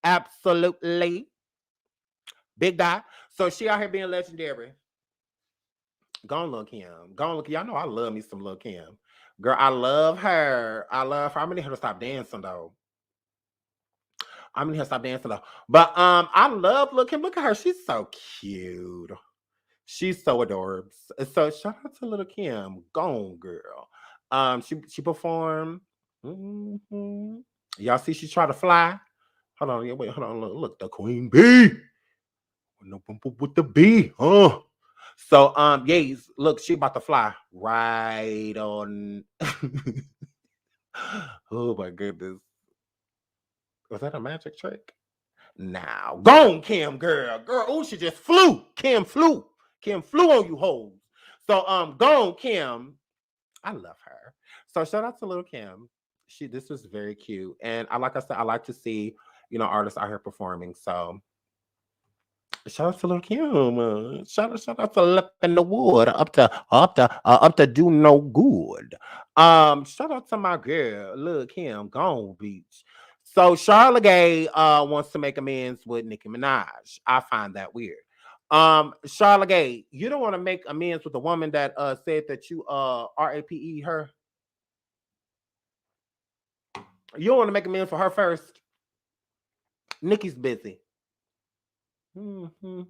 Absolutely. Big guy. So she out here being legendary. Go on, Lil Kim. Go on, Lil Kim. Y'all know I love me some Lil Kim. Girl, I love her. I'm gonna need her to stop dancing though. But I love Lil Kim. Look at her. She's so cute. She's so adorable. So shout out to Little Kim. Gone, girl. She performed. Mm-hmm. Y'all see she tried to fly. Hold on, wait, hold on. Look, the queen bee. With the bee, huh? So yes, look, she about to fly right on. Oh my goodness. Was that a magic trick? Now, gone, Kim, girl. Oh, she just flew. Kim flew on you hoes. So gone, Kim. I love her. So shout out to Little Kim. This was very cute. And I like to see, artists out here performing. So shout out to Little Kim. Shout out to Lip in the Wood. Up to do no good. Shout out to my girl, Lil Kim, Gone Beach. So Charlamagne wants to make amends with Nicki Minaj. I find that weird. Charlamagne, you don't want to make amends with the woman that said that you RAPE her. You don't want to make amends for her first. Nicki's busy. Mm-hmm.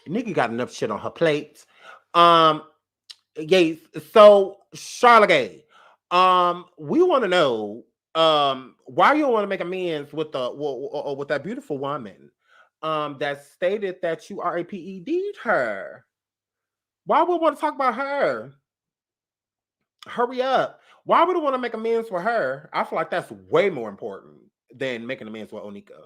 Nicki got enough shit on her plate. Yes. So Charlamagne, we want to know why you want to make amends with with that beautiful woman that stated that you RAPED'd her. Why would we want to talk about her? Hurry up. Why would we want to make amends for her? I feel like that's way more important. than making amends with Onika.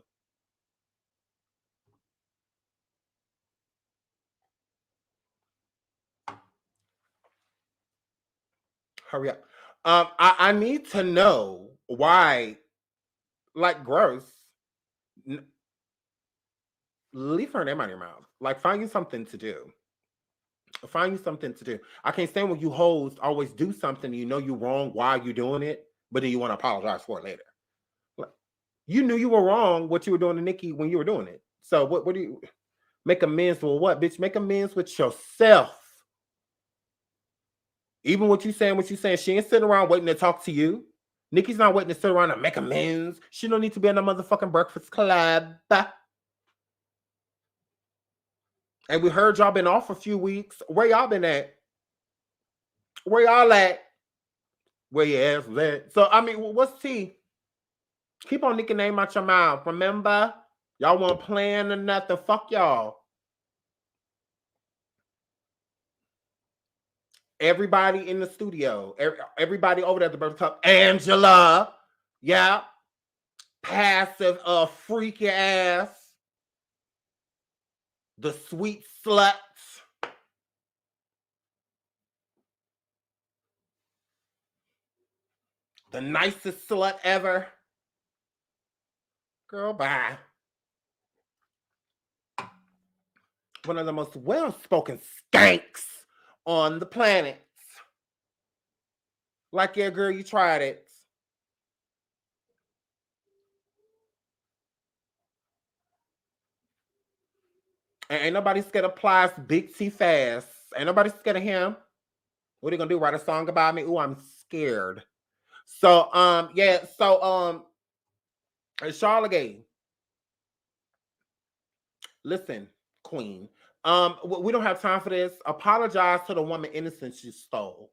Hurry up. I need to know why, like, gross. Leave her name out of your mouth. Like, find you something to do. Find you something to do. I can't stand when you hoes always do something you know you're wrong while you're doing it, but then you want to apologize for it later. Like, you knew you were wrong what you were doing to Nicki when you were doing it. So what do you make amends with? What, bitch? Make amends with yourself. Even what you saying, she ain't sitting around waiting to talk to you. Nicki's not waiting to sit around and make amends. She don't need to be in a motherfucking Breakfast Club. And we heard y'all been off a few weeks. Where y'all been at? Where y'all at? Where your ass was at? So, I mean, what's tea? Keep on Nicki name out your mouth. Remember? Y'all weren't playing or nothing. Fuck y'all. Everybody in the studio. Everybody over there at the Breakfast Club. Angela. Yeah. Passive, freaky ass. The sweet sluts. The nicest slut ever. Girl, bye. One of the most well-spoken skanks on the planet. Like, yeah, girl, you tried it. And ain't nobody scared of Plies Big T Fast. Ain't nobody scared of him. What are you gonna do? Write a song about me? Ooh, I'm scared. So, yeah, so, Charlamagne. Listen, queen. We don't have time for this. Apologize to the woman innocent you stole.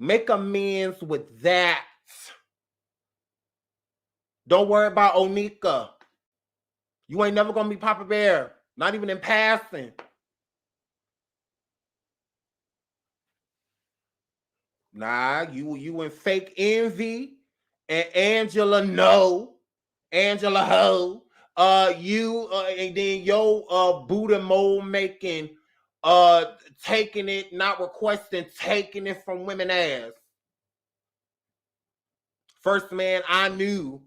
Make amends with that. Don't worry about Onika. You ain't never gonna be Papa Bear. Not even in passing. Nah, you in fake envy. And Angela, no. Angela ho. You and then your Buddha mold making, taking it, not requesting, taking it from women ass. First man I knew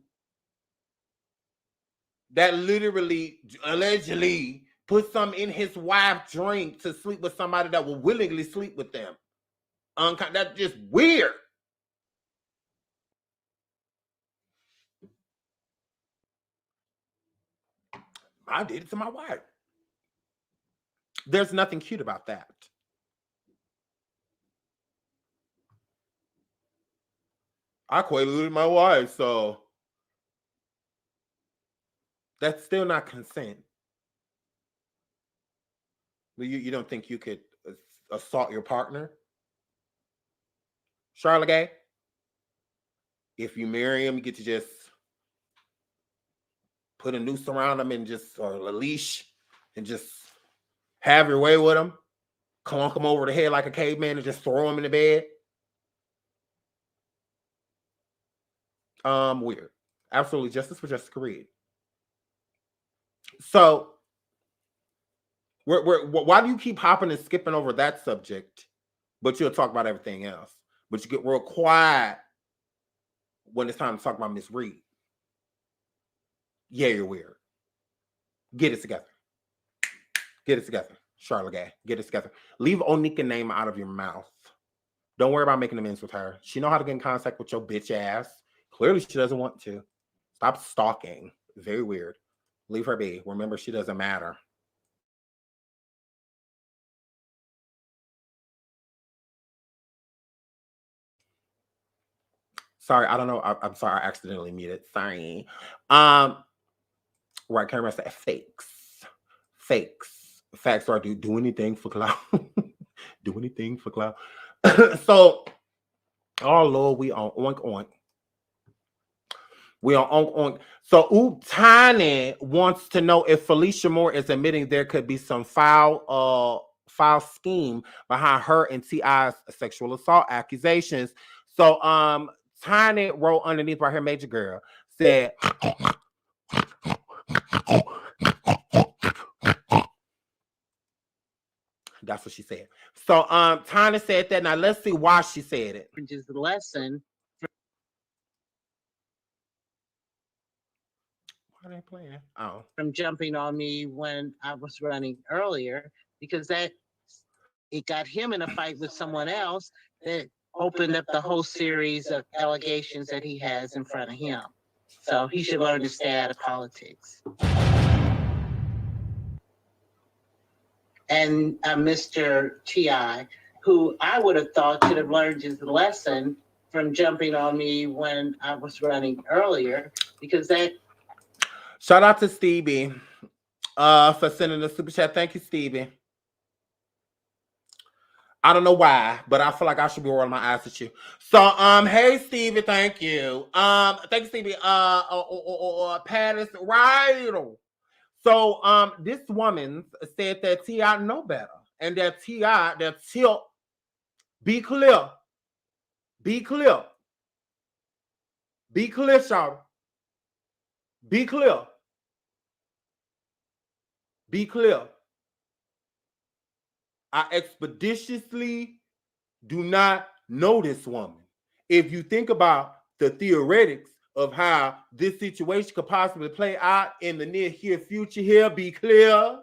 that literally, allegedly, put some in his wife's drink to sleep with somebody that will willingly sleep with them. That's just weird. I did it to my wife. There's nothing cute about that. I quaalude my wife, so that's still not consent. You don't think you could assault your partner? Charlamagne, if you marry him, you get to just put a noose around him and just, or a leash, and just have your way with him. Clunk him over the head like a caveman and just throw him in the bed. Weird. Absolutely justice for Jessica Reed. So, why do you keep hopping and skipping over that subject, but you'll talk about everything else? But you get real quiet when it's time to talk about Miss Reed. Yeah, you're weird. Get it together. Get it together. Charlamagne, get it together. Leave Onika name out of your mouth. Don't worry about making amends with her. She know how to get in contact with your bitch ass. Clearly, she doesn't want to. Stop stalking. Very weird. Leave her be. Remember, she doesn't matter. Sorry, I don't know. I'm sorry, I accidentally muted. Sorry. Right, camera said fakes. Fakes. Facts are do anything for clout. Do anything for clout. So, oh Lord, we on oink oink. We on oink oink. So Oop Tiny wants to know if Felicia Moore is admitting there could be some foul scheme behind her and T.I.'s sexual assault accusations. So Tiny wrote underneath right here, Major Girl. said, that's what she said. So Tiny said that. Now let's see why she said it. Just the lesson. Why are they playing? Oh. From jumping on me when I was running earlier, because that it got him in a fight with someone else that opened up the whole series of allegations that he has in front of him. So he should learn to stay out of politics. And Mr. T.I., who I would have thought should have learned his lesson from jumping on me when I was running earlier, because that. Shout out to Stevie for sending the super chat. Thank you, Stevie. I don't know why, but I feel like I should be rolling my eyes at you. So, hey Stevie, thank you. Thank you, Stevie. Pattis, right. So, this woman said that T.I. know better, and that T.I. that Tilt, be clear, shout, be clear. I expeditiously do not know this woman. If you think about the theoretics of how this situation could possibly play out in the near here future here, be clear.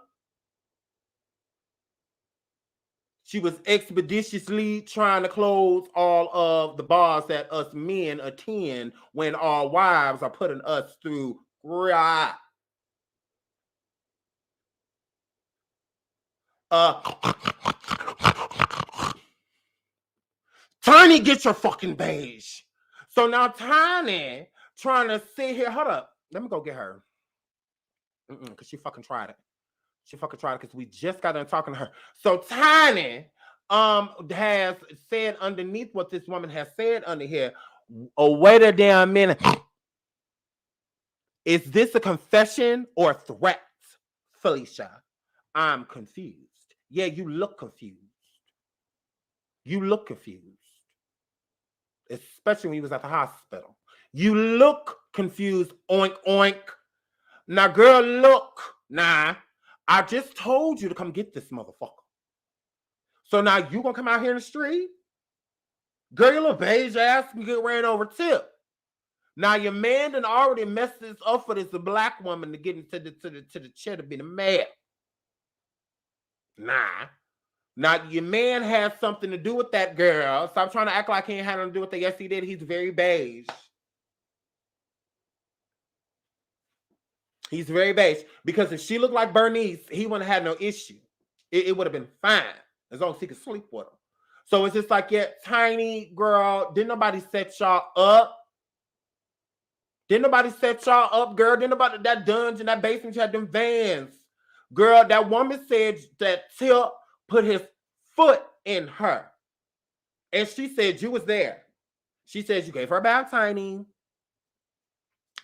She was expeditiously trying to close all of the bars that us men attend when our wives are putting us through. Tiny, get your fucking beige. So now Tiny trying to sit here. Hold up. Let me go get her. Because she fucking tried it. She fucking tried it because we just got done talking to her. So Tiny has said underneath what this woman has said under here, oh, wait a damn minute. Is this a confession or a threat, Felicia? I'm confused. Yeah, you look confused. You look confused. Especially when you was at the hospital. You look confused, oink, oink. Now, girl, look. Nah, I just told you to come get this motherfucker. So now you gonna come out here in the street? Girl, your little beige ass can get ran over tip. Now your man done already messed this up for this black woman to get into the chair to be the mayor. Nah. Now your man has something to do with that girl. Stop trying to act like he ain't had nothing to do with that. Yes, he did. He's very beige. He's very beige. Because if she looked like Bernice, he wouldn't have had no issue. It would have been fine. As long as he could sleep with her. So it's just like, yeah, Tiny girl, didn't nobody set y'all up? Didn't nobody set y'all up, girl? Didn't nobody, that dungeon, that basement, you had them vans. Girl, that woman said that Tip put his foot in her. And she said you was there. She said you gave her a bath, Tiny.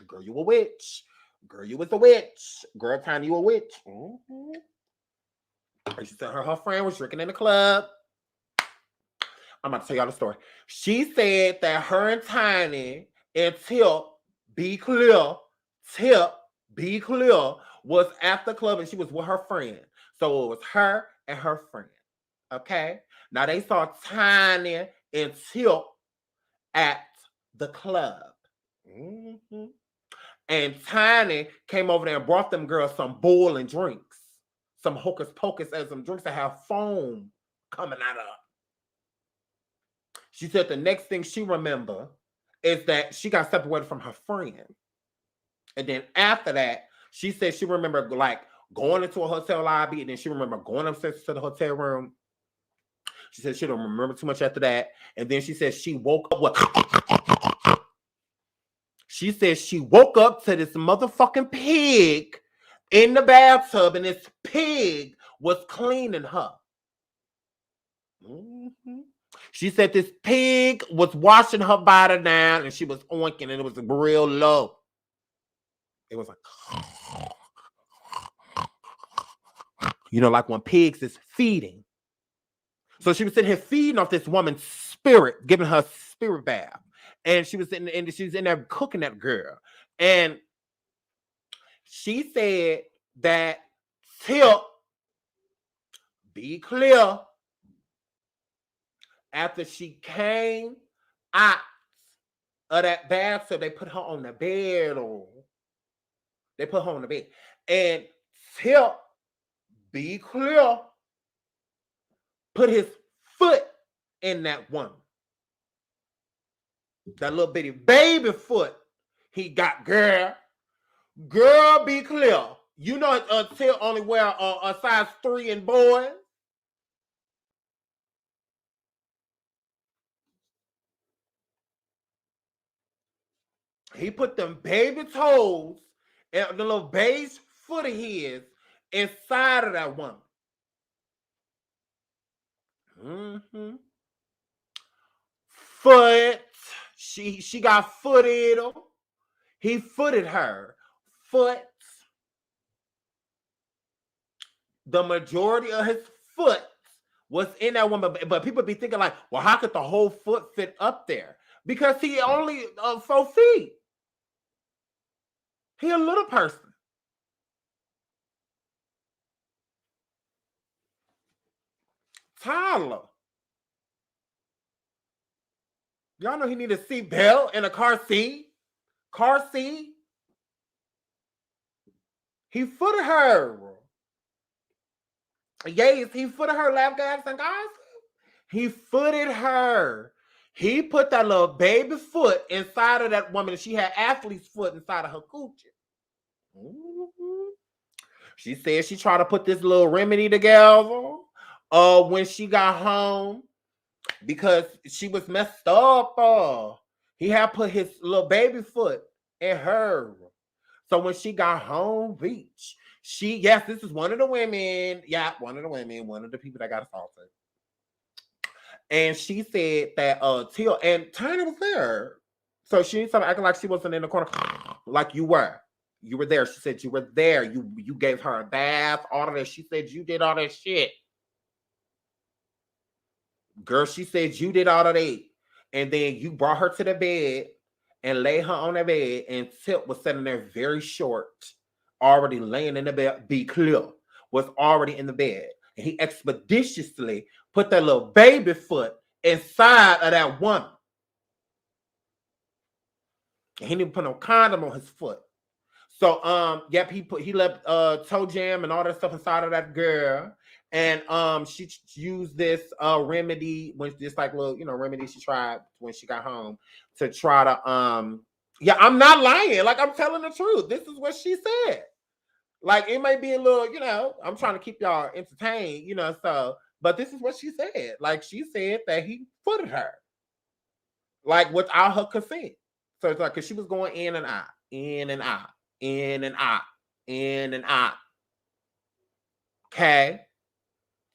Girl, you a witch. Girl, you was a witch. Girl, Tiny, you a witch. Mm-hmm. And she said her friend was drinking in the club. I'm about to tell y'all the story. She said that her and Tiny and Tip, be clear, was at the club and she was with her friend. So it was her and her friend. Okay? Now they saw Tiny and Tip at the club. Mm-hmm. And Tiny came over there and brought them girls some boiling drinks. Some hocus pocus and some drinks that have foam coming out of. She said the next thing she remember is that she got separated from her friend. And then after that, she said she remembered like going into a hotel lobby and then she remembered going upstairs to the hotel room. She said she don't remember too much after that. And then she said she woke up with... She said she woke up to this motherfucking pig in the bathtub and this pig was cleaning her. Mm-hmm. She said this pig was washing her body down and she was oinking and it was real low. It was like, you know, like when pigs is feeding. So she was sitting here feeding off this woman's spirit, giving her spirit bath. And she was in there cooking that girl. And she said that Tip, be clear, after she came out of that bathtub, they put her on the bed, or they put her on the bed. And Tip, be clear, put his foot in that woman. That little bitty baby foot he got, girl. Girl, be clear. You know Tip only wear a size 3 in boys. He put them baby toes and the little beige foot of his inside of that woman. Mm-hmm. Foot. She got footed. He footed her. Foot. The majority of his foot was in that woman, but people be thinking like, well, how could the whole foot fit up there? Because he only 4 feet. He a little person. Tyler. Y'all know he need a seat belt and a car seat. Car seat. He footed her. Yes, he footed her, lap gas and guys. He footed her. He put that little baby foot inside of that woman. She had athlete's foot inside of her coochie. Mm-hmm. She said she tried to put this little remedy together when she got home because she was messed up. He had put his little baby foot in her. So when she got home, bitch, yes, this is one of the women. Yeah, one of the people that got assaulted. And she said that Teal and Tiny was there. So she started acting like she wasn't in the corner. Like you were. You were there. She said you were there. You gave her a bath, all of that. She said you did all that shit. Girl, she said you did all of that. And then you brought her to the bed and laid her on the bed. And Tip was sitting there very short, already laying in the bed. Be clear, was already in the bed. And he expeditiously put that little baby foot inside of that woman. And he didn't put no condom on his foot. So, yep, he left toe jam and all that stuff inside of that girl. And she used this remedy, when this like little, remedy she tried when she got home to try to yeah, I'm not lying. Like, I'm telling the truth. This is what she said. Like, it may be a little, I'm trying to keep y'all entertained, so, but this is what she said. Like, she said that he footed her, like, without her consent. So it's like, because she was going in and out, in and out, in and out, in and out. Okay?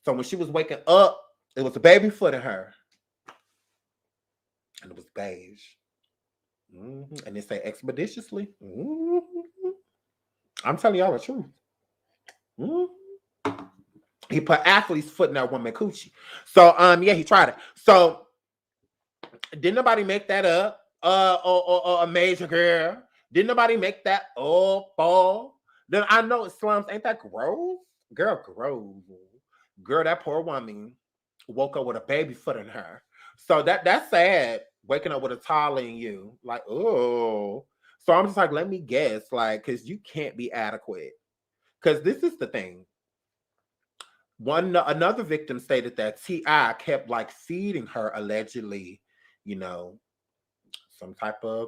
So when she was waking up, it was a baby foot in her. And it was beige. Mm-hmm. And it said expeditiously. Mm-hmm. I'm telling y'all the truth. Mm-hmm. He put athlete's foot in that woman coochie. So yeah, he tried it. So didn't nobody make that up? Or a major girl. Didn't nobody make that up? Then I know it slums. Ain't that gross? Girl, gross. Girl, that poor woman woke up with a baby foot in her. So that's sad. Waking up with a toddler in you. Like, oh. So I'm just like, let me guess. Like, because you can't be adequate. Because this is the thing. Another victim stated that T.I. kept like feeding her allegedly, some type of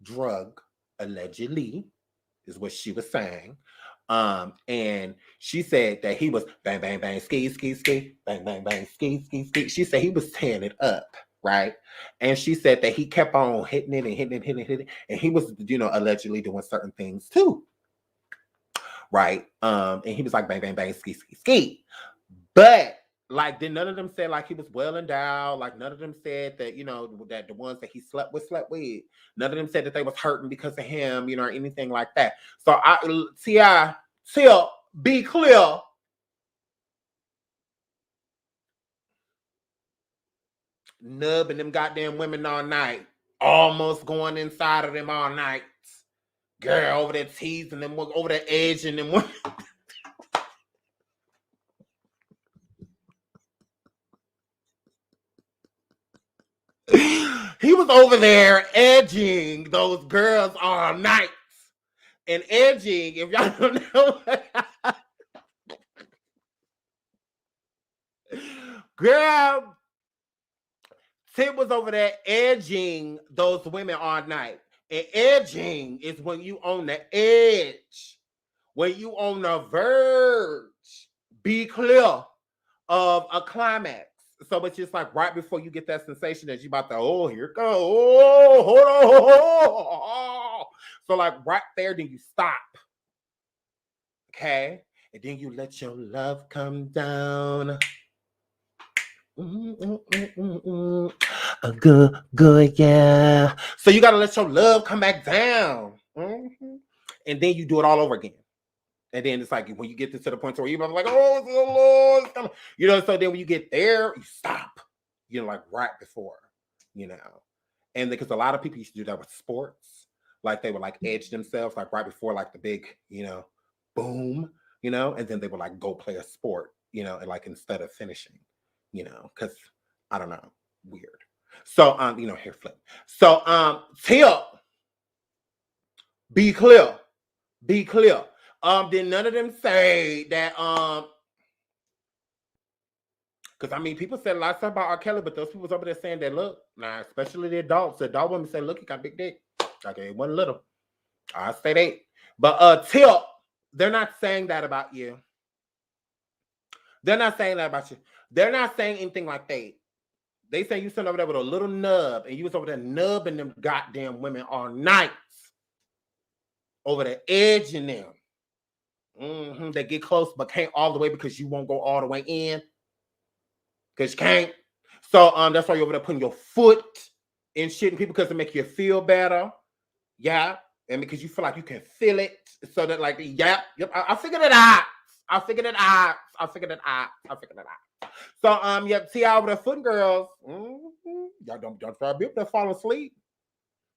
drug, allegedly, is what she was saying. And she said that he was bang, bang, bang, ski, ski, ski, bang, bang, bang, ski, ski, ski. She said he was tearing it up, right? And she said that he kept on hitting it and hitting it, hitting it, hitting it. And he was, allegedly doing certain things too. Right. And he was like bang, bang, bang, ski, ski, ski. But like, then none of them said like he was well endowed. Like none of them said that, that the ones that he slept with. None of them said that they was hurting because of him, or anything like that. So T.I., be clear. Nubbing them goddamn women all night. almost going inside of them all night. Girl, over there teasing them, over there edging them. He was over there edging those girls all night. And edging, if y'all don't know, girl, Tip was over there edging those women all night. And edging is when you on the edge, when you on the verge, be clear of a climax. So it's just like right before you get that sensation that you about to, oh, here it go. Oh, hold on. Oh. So like right there, then you stop. Okay? And then you let your love come down. Good, yeah. So you got to let your love come back down. And then you do it all over again. And then it's like when you get to the point where you're like, oh, the Lord, coming. You know, so then when you get there, you stop, you know, like right before, you know. And because a lot of people used to do that with sports, like they would like edge themselves, like right before like the big, you know, boom, you know, and then they would like go play a sport, you know, and like instead of finishing, you know, because I don't know, weird. So, you know, hair flip. So, tip, be clear. Did none of them say that, because I mean, people said a lot of stuff about R. Kelly, but those people was over there saying that, look, nah, especially the adults. The adult women say, look, he got a big dick. Okay, it wasn't little. I said 8. But Tip, they're not saying that about you. They're not saying that about you. They're not saying anything like that. They say you sitting over there with a little nub, and you was over there nubbing them goddamn women all night. Over there edging them. They get close, but can't all the way because you won't go all the way in. Because you can't. So that's why you're over there putting your foot in shit and people because it make you feel better. Yeah. And because you feel like you can feel it. So that like, yep. I figured it out. So yep, see over there footing girls. Y'all don't try to be up there falling asleep.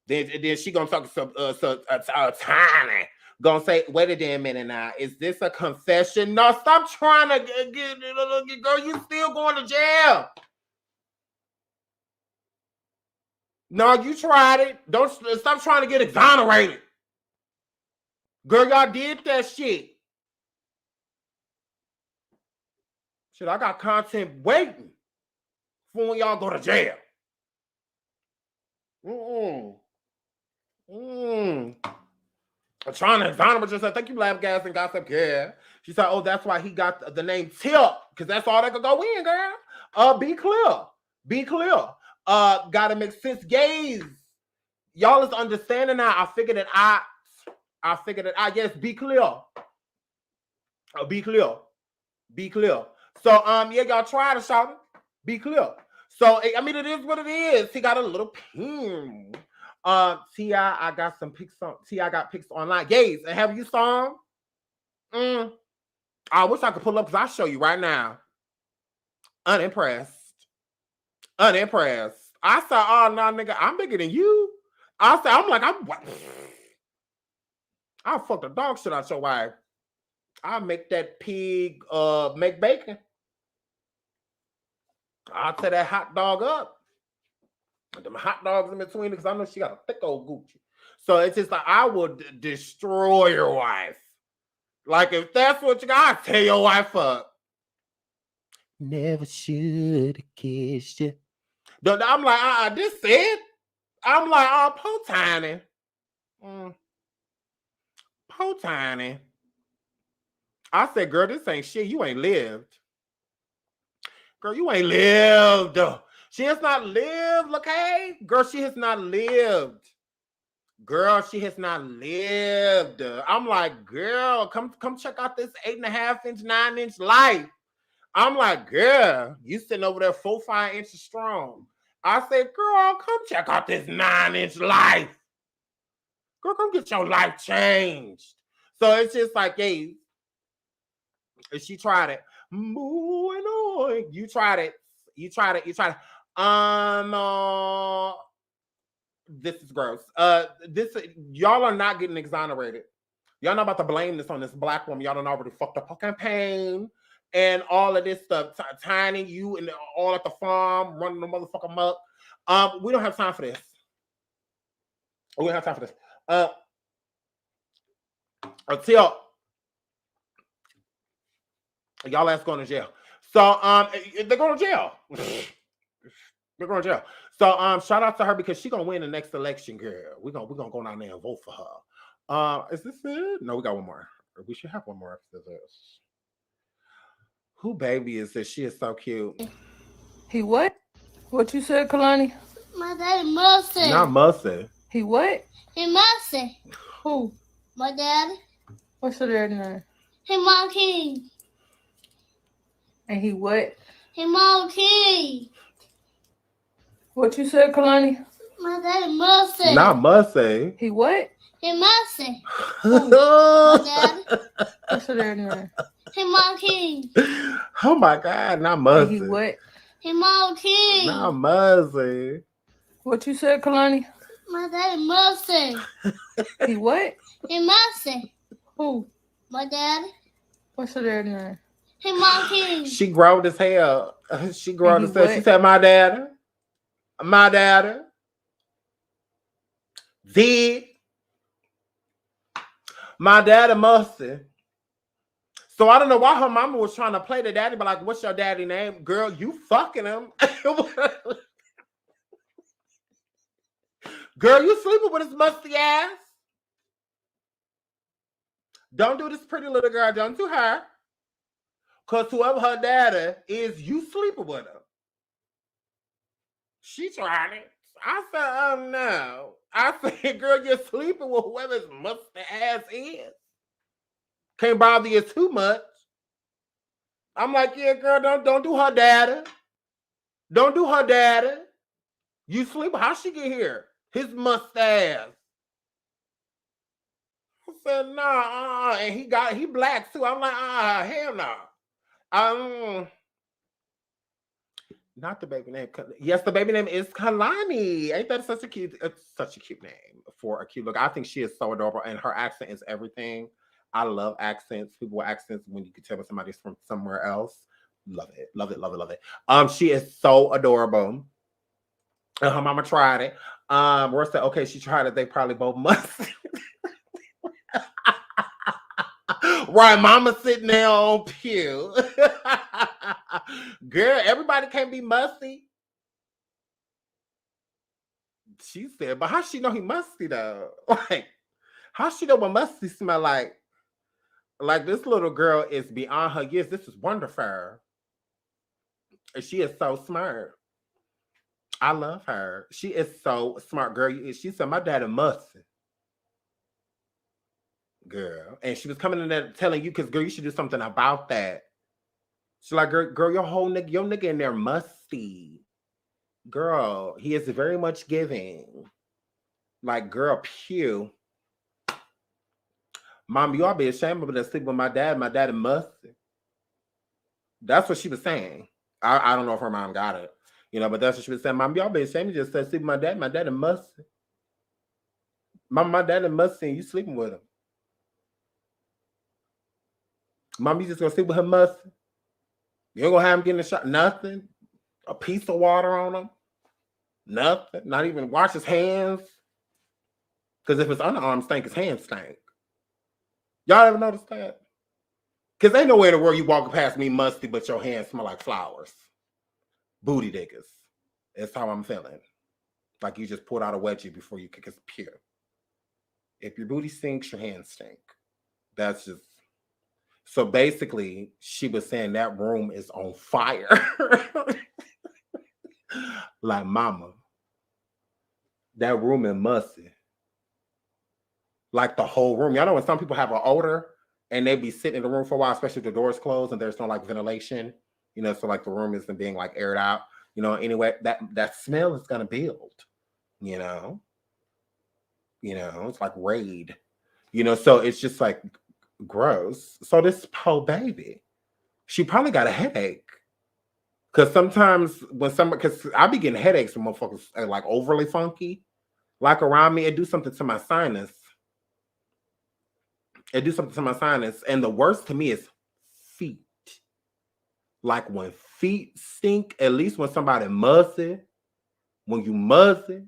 Then she gonna talk to Tiny. Gonna say, wait a damn minute now. Is this a confession? No, stop trying to get girl. You still going to jail? No, you tried it. Don't stop trying to get exonerated. Girl, y'all did that shit. Shit, I got content waiting for when y'all go to jail. I'm trying to exonerate yourself. Thank you, Lab Gas and Gossip. Yeah. She said, oh, that's why he got the name Tip, because that's all that could go in, girl. Be clear. Gotta make sense. Gaze. Y'all is understanding now. I figured it out. Yes, be clear. Be clear. So, yeah, y'all try to shout it. Be clear. So, I mean, it is what it is. He got a little pin. T.I., I got some pics on. T.I. got pics online. Gaze, and have you saw him? I wish I could pull up because I'll show you right now. Unimpressed. I said, oh, no, nigga, I'm bigger than you. I'm like, I'll fuck the dog shit out your wife. I'll make that pig make bacon. I'll tear that hot dog up. Them hot dogs in between because I know she got a thick old Gucci. So it's just like, I would destroy your wife. Like, if that's what you got, I'll tear your wife up. Never should have kissed you. I'm like, this it? I'm like, oh, po tiny. Po tiny. I said, girl, this ain't shit. You ain't lived. Girl, you ain't lived. She has not lived, okay? Girl, she has not lived. I'm like, girl, come check out this 8.5-inch, 9-inch life. I'm like, girl, you sitting over there 4-5 inches strong. I said, girl, come check out this 9-inch life. Girl, come get your life changed. So it's just like, hey, she tried it. Moving on. You tried it. This is gross. Y'all are not getting exonerated. Y'all not about to blame this on this black woman. Y'all done already fucked up her campaign and all of this stuff. Tiny, you and all at the farm, running the motherfucker muck. We don't have time for this. We don't have time for this. Until y'all ass going to jail. So they're going to jail. They're going to jail. So shout out to her because she's gonna win the next election, girl. We're gonna go down there and vote for her. Is this it? No, we got one more. We should have one more after this. Who baby is this? She is so cute. He what? What you said, Kalani? My daddy Mercy. Not Mercy. He what? He Mercy. Who? My daddy. What's your daddy name? He Mom King. And he what? He Mom King. What you said, Kalani? My daddy Mercy. Not Mercy. He what? He Mercy. Oh. My daddy. What's your daddy name? He Mom King. Oh my God, not Mercy. And he what? He Mom King. Not Mercy. What you said, Kalani? My daddy Mercy. He what? He Mercy. Who? My daddy. What's your daddy name? He Mom King. She grown as hell. She grown And as he hell. She what? said, my daddy. My daddy. My daddy Mercy. So I don't know why her mama was trying to play the daddy, but like, what's your daddy name? Girl, you fucking him. Girl, you sleeping with his musty ass. Don't do this pretty little girl. Don't do her. Because whoever her daddy is, you sleeping with her. She tried it. I said, oh no. I said, girl, you're sleeping with whoever's musty ass is. Can't bother you too much. I'm like, yeah, girl, don't do her daddy. Don't do her daddy. You sleep. How she get here? His mustache. I said, nah, and he black too. I'm like, hell no. Not the baby name. Yes, the baby name is Kylie. Ain't that such a cute name for a cute look? I think she is so adorable, and her accent is everything. I love accents. People with accents when you can tell when somebody's from somewhere else. Love it. Love it. Love it. Love it. She is so adorable. And her mama tried it. Roy said, okay, she tried it. They probably both must. Right, mama sitting there on pew. Girl, everybody can't be musty. She said, but how she know he musty though? Like, how she know what musty smell like? Like, this little girl is beyond her years. This is wonderful. And she is so smart. I love her. She is so smart, girl. She said, my daddy musty. Girl. And she was coming in there telling you, because, girl, you should do something about that. She's like, girl, your nigga in there musty. Girl, he is very much giving. Like, girl, pew. Mom, you ought to be ashamed of that sleep with my dad. My daddy musty. That's what she was saying. I don't know if her mom got it. You know, but that's what she was saying. Mom, y'all be ashamed of just sleep with my dad. My daddy musty. Mom, my daddy musty and you sleeping with him. Mom, you just gonna sleep with her musty? You ain't gonna have him getting a shot? Nothing? A piece of water on him? Nothing? Not even wash his hands? Because if his underarms stink, his hands stink. Y'all ever notice that? Because ain't nowhere in the world you walking past me musty, but your hands smell like flowers. Booty diggers. That's how I'm feeling. Like you just pulled out a wedgie before you kick his pure. If your booty stinks, your hands stink. That's just... So basically, she was saying that room is on fire. Like, mama, that room is musty. Like the whole room. Y'all know when some people have an odor and they be sitting in the room for a while, especially if the door's closed and there's no like ventilation, you know, so like the room isn't being like aired out, you know, anyway, that smell is gonna build, you know, it's like Raid, you know, so it's just like gross. So this poor baby, she probably got a headache. Cause sometimes when because I be getting headaches when motherfuckers are like overly funky. Like around me, it do something to my sinus. It do something to my sinus. And the worst to me is feet. Like when feet stink, at least when somebody mussy, when you mussy,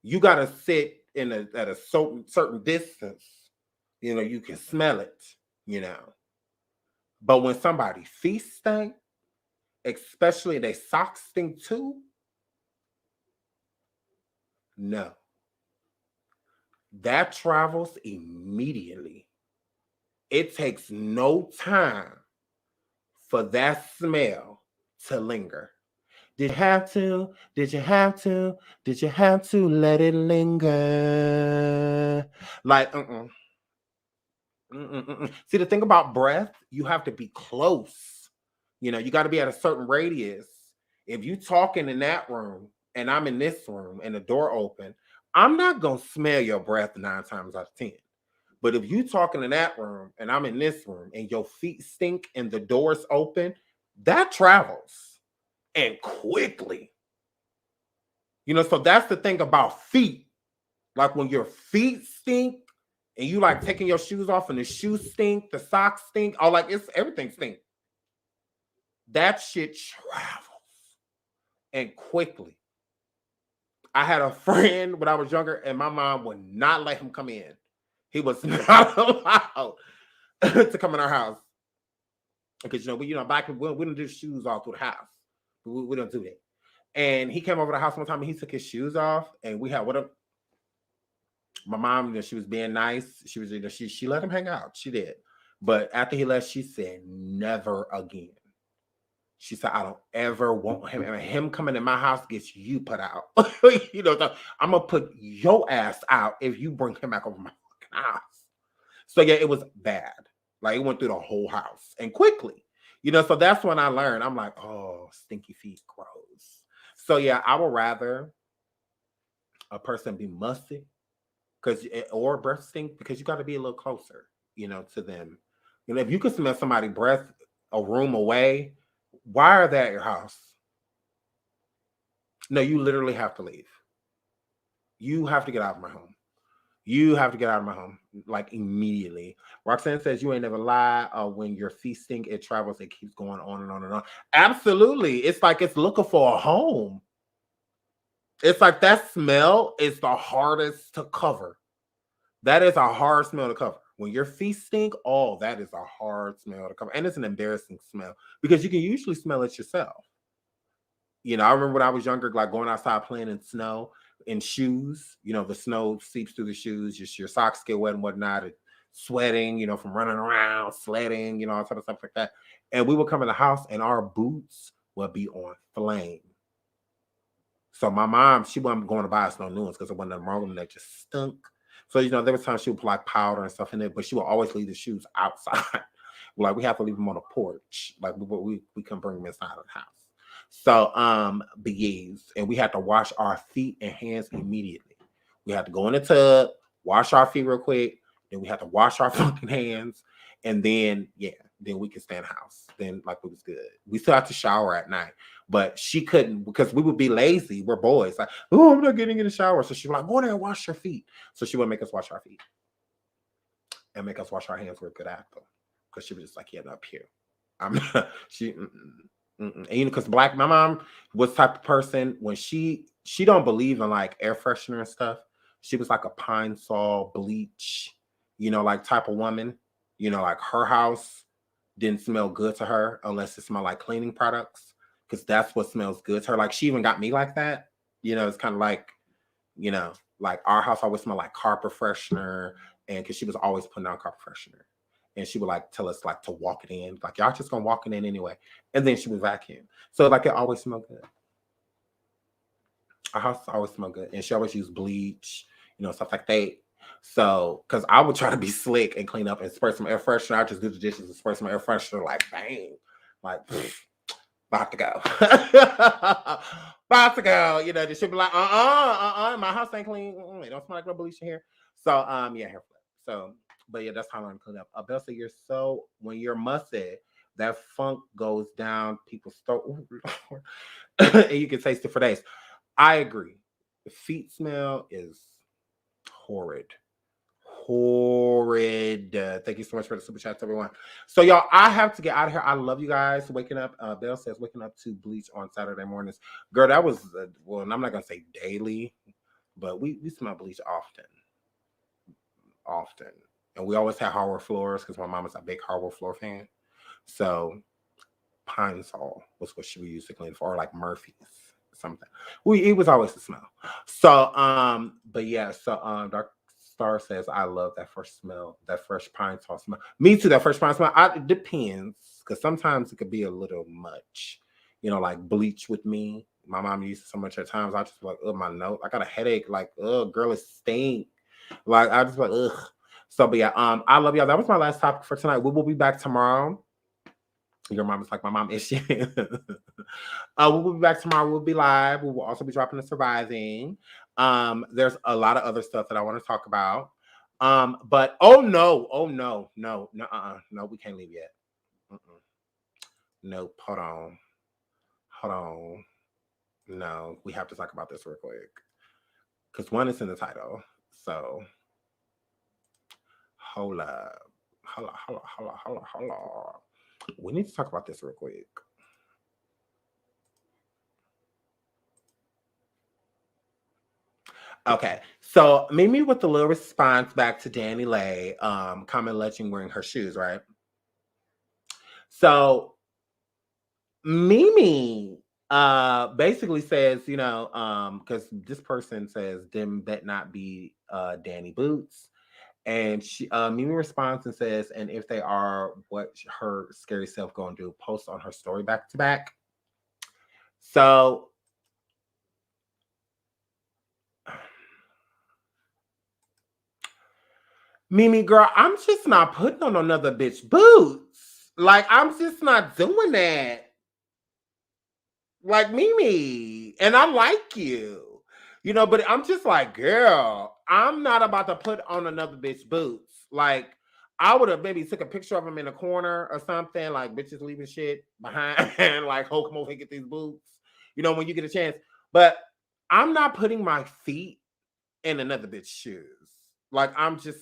you gotta sit at a certain distance. You know, you can smell it, you know. But when somebody feet stink, especially they socks stink too, no. That travels immediately. It takes no time for that smell to linger. Did you have to? Did you have to? Did you have to let it linger? Like, See, the thing about breath, you have to be close. You know, you got to be at a certain radius. If you talking in that room and I'm in this room and the door open, I'm not going to smell your breath 9 times out of 10. But if you talking in that room and I'm in this room and your feet stink and the door's open, that travels and quickly. You know, so that's the thing about feet. Like when your feet stink and you like taking your shoes off and the shoes stink, the socks stink, all like it's everything stink. That shit travels and quickly. I had a friend when I was younger and my mom would not let him come in. He was not allowed to come in our house. Because, back when we don't do shoes all through the house. We don't do that. And he came over to the house one time and he took his shoes off and we had my mom, she was being nice. She was, she let him hang out. She did. But after he left, she said, never again. She said, I don't ever want him. And him coming in my house gets you put out. I'm going to put your ass out if you bring him back over my fucking house. So, yeah, it was bad. Like, it went through the whole house and quickly. So that's when I learned. I'm like, oh, stinky feet, gross. So, yeah, I would rather a person be musty or breath stink because you got to be a little closer, to them. If you can smell somebody's breath a room away, why are they at your house? No, you literally have to leave. You have to get out of my home. You have to get out of my home, like immediately. Roxanne says you ain't never lie. When your feet stink, it travels. It keeps going on and on and on. Absolutely. It's like it's looking for a home. It's like that smell is the hardest to cover. That is a hard smell to cover. When your feet stink, that is a hard smell to cover. And it's an embarrassing smell because you can usually smell it yourself. I remember when I was younger, like going outside playing in snow in shoes, the snow seeps through the shoes, your socks get wet and whatnot, and sweating, from running around, sledding, all sort of stuff like that. And we would come in the house and our boots would be on flame. So my mom, she wasn't going to buy us no new ones because it wasn't nothing wrong with them. They just stunk. So, there was times she would put like powder and stuff in it, but she would always leave the shoes outside. Like we have to leave them on the porch. Like we couldn't bring them inside of the house. So, and we had to wash our feet and hands immediately. We had to go in the tub, wash our feet real quick. Then we had to wash our fucking hands. And then, then we could stay in the house. Then like it was good. We still have to shower at night. But she couldn't because we would be lazy. We're boys. Like, oh, I'm not getting in the shower. So she was like, go there and wash your feet. So she would make us wash our feet. And make us wash our hands real good after. Because she was just like, up here. And because my mom was the type of person when she don't believe in like air freshener and stuff. She was like a pine sol bleach, like type of woman. Like her house didn't smell good to her unless it smelled like cleaning products. Because that's what smells good to her. Like she even got me like that. It's kind of like, like our house always smelled like carpet freshener. And because she was always putting on carpet freshener. And she would like tell us like to walk it in. Like y'all just gonna walk it in anyway. And then she would vacuum. So like it always smelled good. Our house always smelled good. And she always used bleach, stuff like that. So, because I would try to be slick and clean up and spray some air freshener. I just do the dishes and spray some air freshener like bang. Like about to go. About to go. She'll be like, my house ain't clean. It don't smell like no bleach in here. So, hair flip. So, but yeah, that's how I'm clean up. Belle said when you're musty, that funk goes down people's throat. And you can taste it for days. I agree. The feet smell is horrid. Horrid. Thank you so much for the super chats, everyone. So, y'all, I have to get out of here. I love you guys waking up. Belle says waking up to bleach on Saturday mornings. Girl, that was, well, and I'm not going to say daily, but we smell bleach often. Often. And we always had hardwood floors because my mom is a big hardwood floor fan. So, Pine Sol was what she used to clean for, or like Murphy's. Something. It was always the smell. So, but yeah, so Dr. Star says, I love that fresh smell, that fresh pine tar smell. Me too, that fresh pine smell. It depends, because sometimes it could be a little much. You know, like bleach with me. My mom used it so much at times, I just be like, oh, my nose, I got a headache, like, oh, girl, it stink. Like, I just like, ugh. So, but yeah, I love y'all. That was my last topic for tonight. We will be back tomorrow. Your mom is like my mom is she. We will be back tomorrow. We'll be live. We will also be dropping the surviving. There's a lot of other stuff that I want to talk about. But no, we can't leave yet. Nope. Hold on. No, we have to talk about this real quick. Because one is in the title. So hold up. We need to talk about this real quick. Okay, so Mimi with the little response back to DaniLeigh, comment alleging wearing her shoes, right? So Mimi basically says, you know, because this person says them that not be Danny boots. And she, Mimi responds and says, and if they are, what her scary self gonna do? Post on her story back to back. So, Mimi, girl, I'm just not putting on another bitch boots. Like, I'm just not doing that. Like, Mimi, and I like you. You know, but I'm just like, girl, I'm not about to put on another bitch boots. Like, I would have maybe took a picture of him in the corner or something, like bitches leaving shit behind, and like, oh, come over and get these boots. You know, when you get a chance. But I'm not putting my feet in another bitch's shoes. Like, I'm just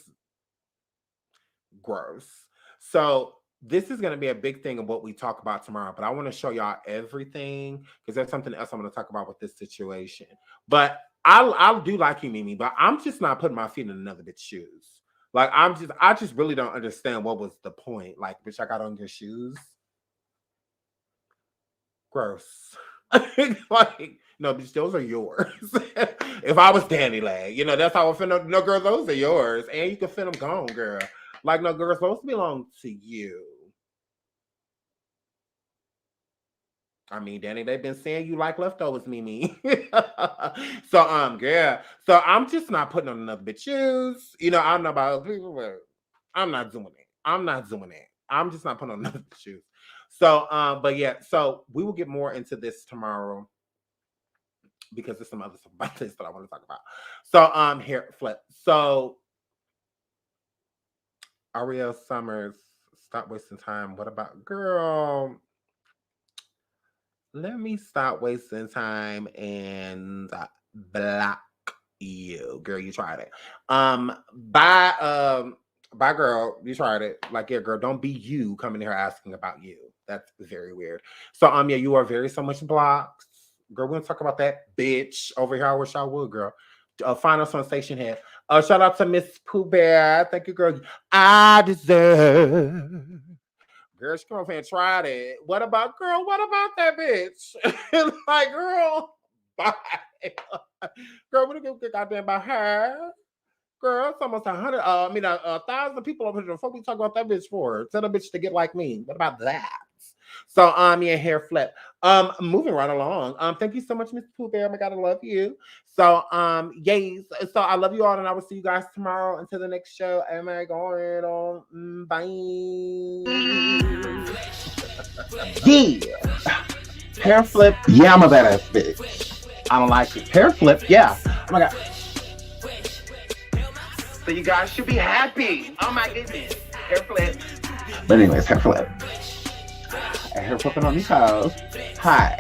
gross. So this is going to be a big thing of what we talk about tomorrow, but I want to show y'all everything because there's something else I'm going to talk about with this situation. But I do like you, Mimi, but I'm just not putting my feet in another bitch's shoes. Like, I just really don't understand what was the point. Like, bitch, I got on your shoes. Gross. Like, no, bitch, those are yours. If I was DaniLeigh, you know, that's how I feel. No, girl, those are yours. And you can fit them gone, girl. Like, no, girl, supposed to belong to you. I mean, Danny, they've been saying you like leftovers, Mimi. So, girl. So I'm just not putting on another bitch shoes. You know, I don't know about other people, but I'm not doing it. I'm just not putting on another bitch shoes. So, but yeah, so we will get more into this tomorrow because there's some other stuff about this that I want to talk about. So, here, flip. So, Ariel Summers, stop wasting time. What about, girl? Let me stop wasting time and block you. Girl, you tried it. Bye, girl. You tried it. Like, yeah, girl, don't be you coming here asking about you. That's very weird. So, yeah, you are very so much blocked. Girl, we're going to talk about that bitch over here. I wish I would, girl. Find us on Station Head. Shout out to Miss Pooh Bear. Thank you, girl. I deserve. Girl, she come over and tried it. What about, girl? What about that bitch? Like, girl, bye. Girl, what do you get goddamn about her? Girl, it's almost 1,000 people over here. The fuck we talk about that bitch for? Tell the bitch to get like me. What about that? So, yeah, hair flip. Moving right along. Thank you so much, Mr. Pooh Bear. Oh my God, I love you. So, yes. So I love you all, and I will see you guys tomorrow until the next show. Am I going on? Bye. Yeah. Hair flip. Yeah, I'm a badass bitch. I don't like it. Hair flip. Yeah. Oh my God. So you guys should be happy. Oh my goodness. Hair flip. But anyways, hair flip. Hair flipping on these hoes. Hi.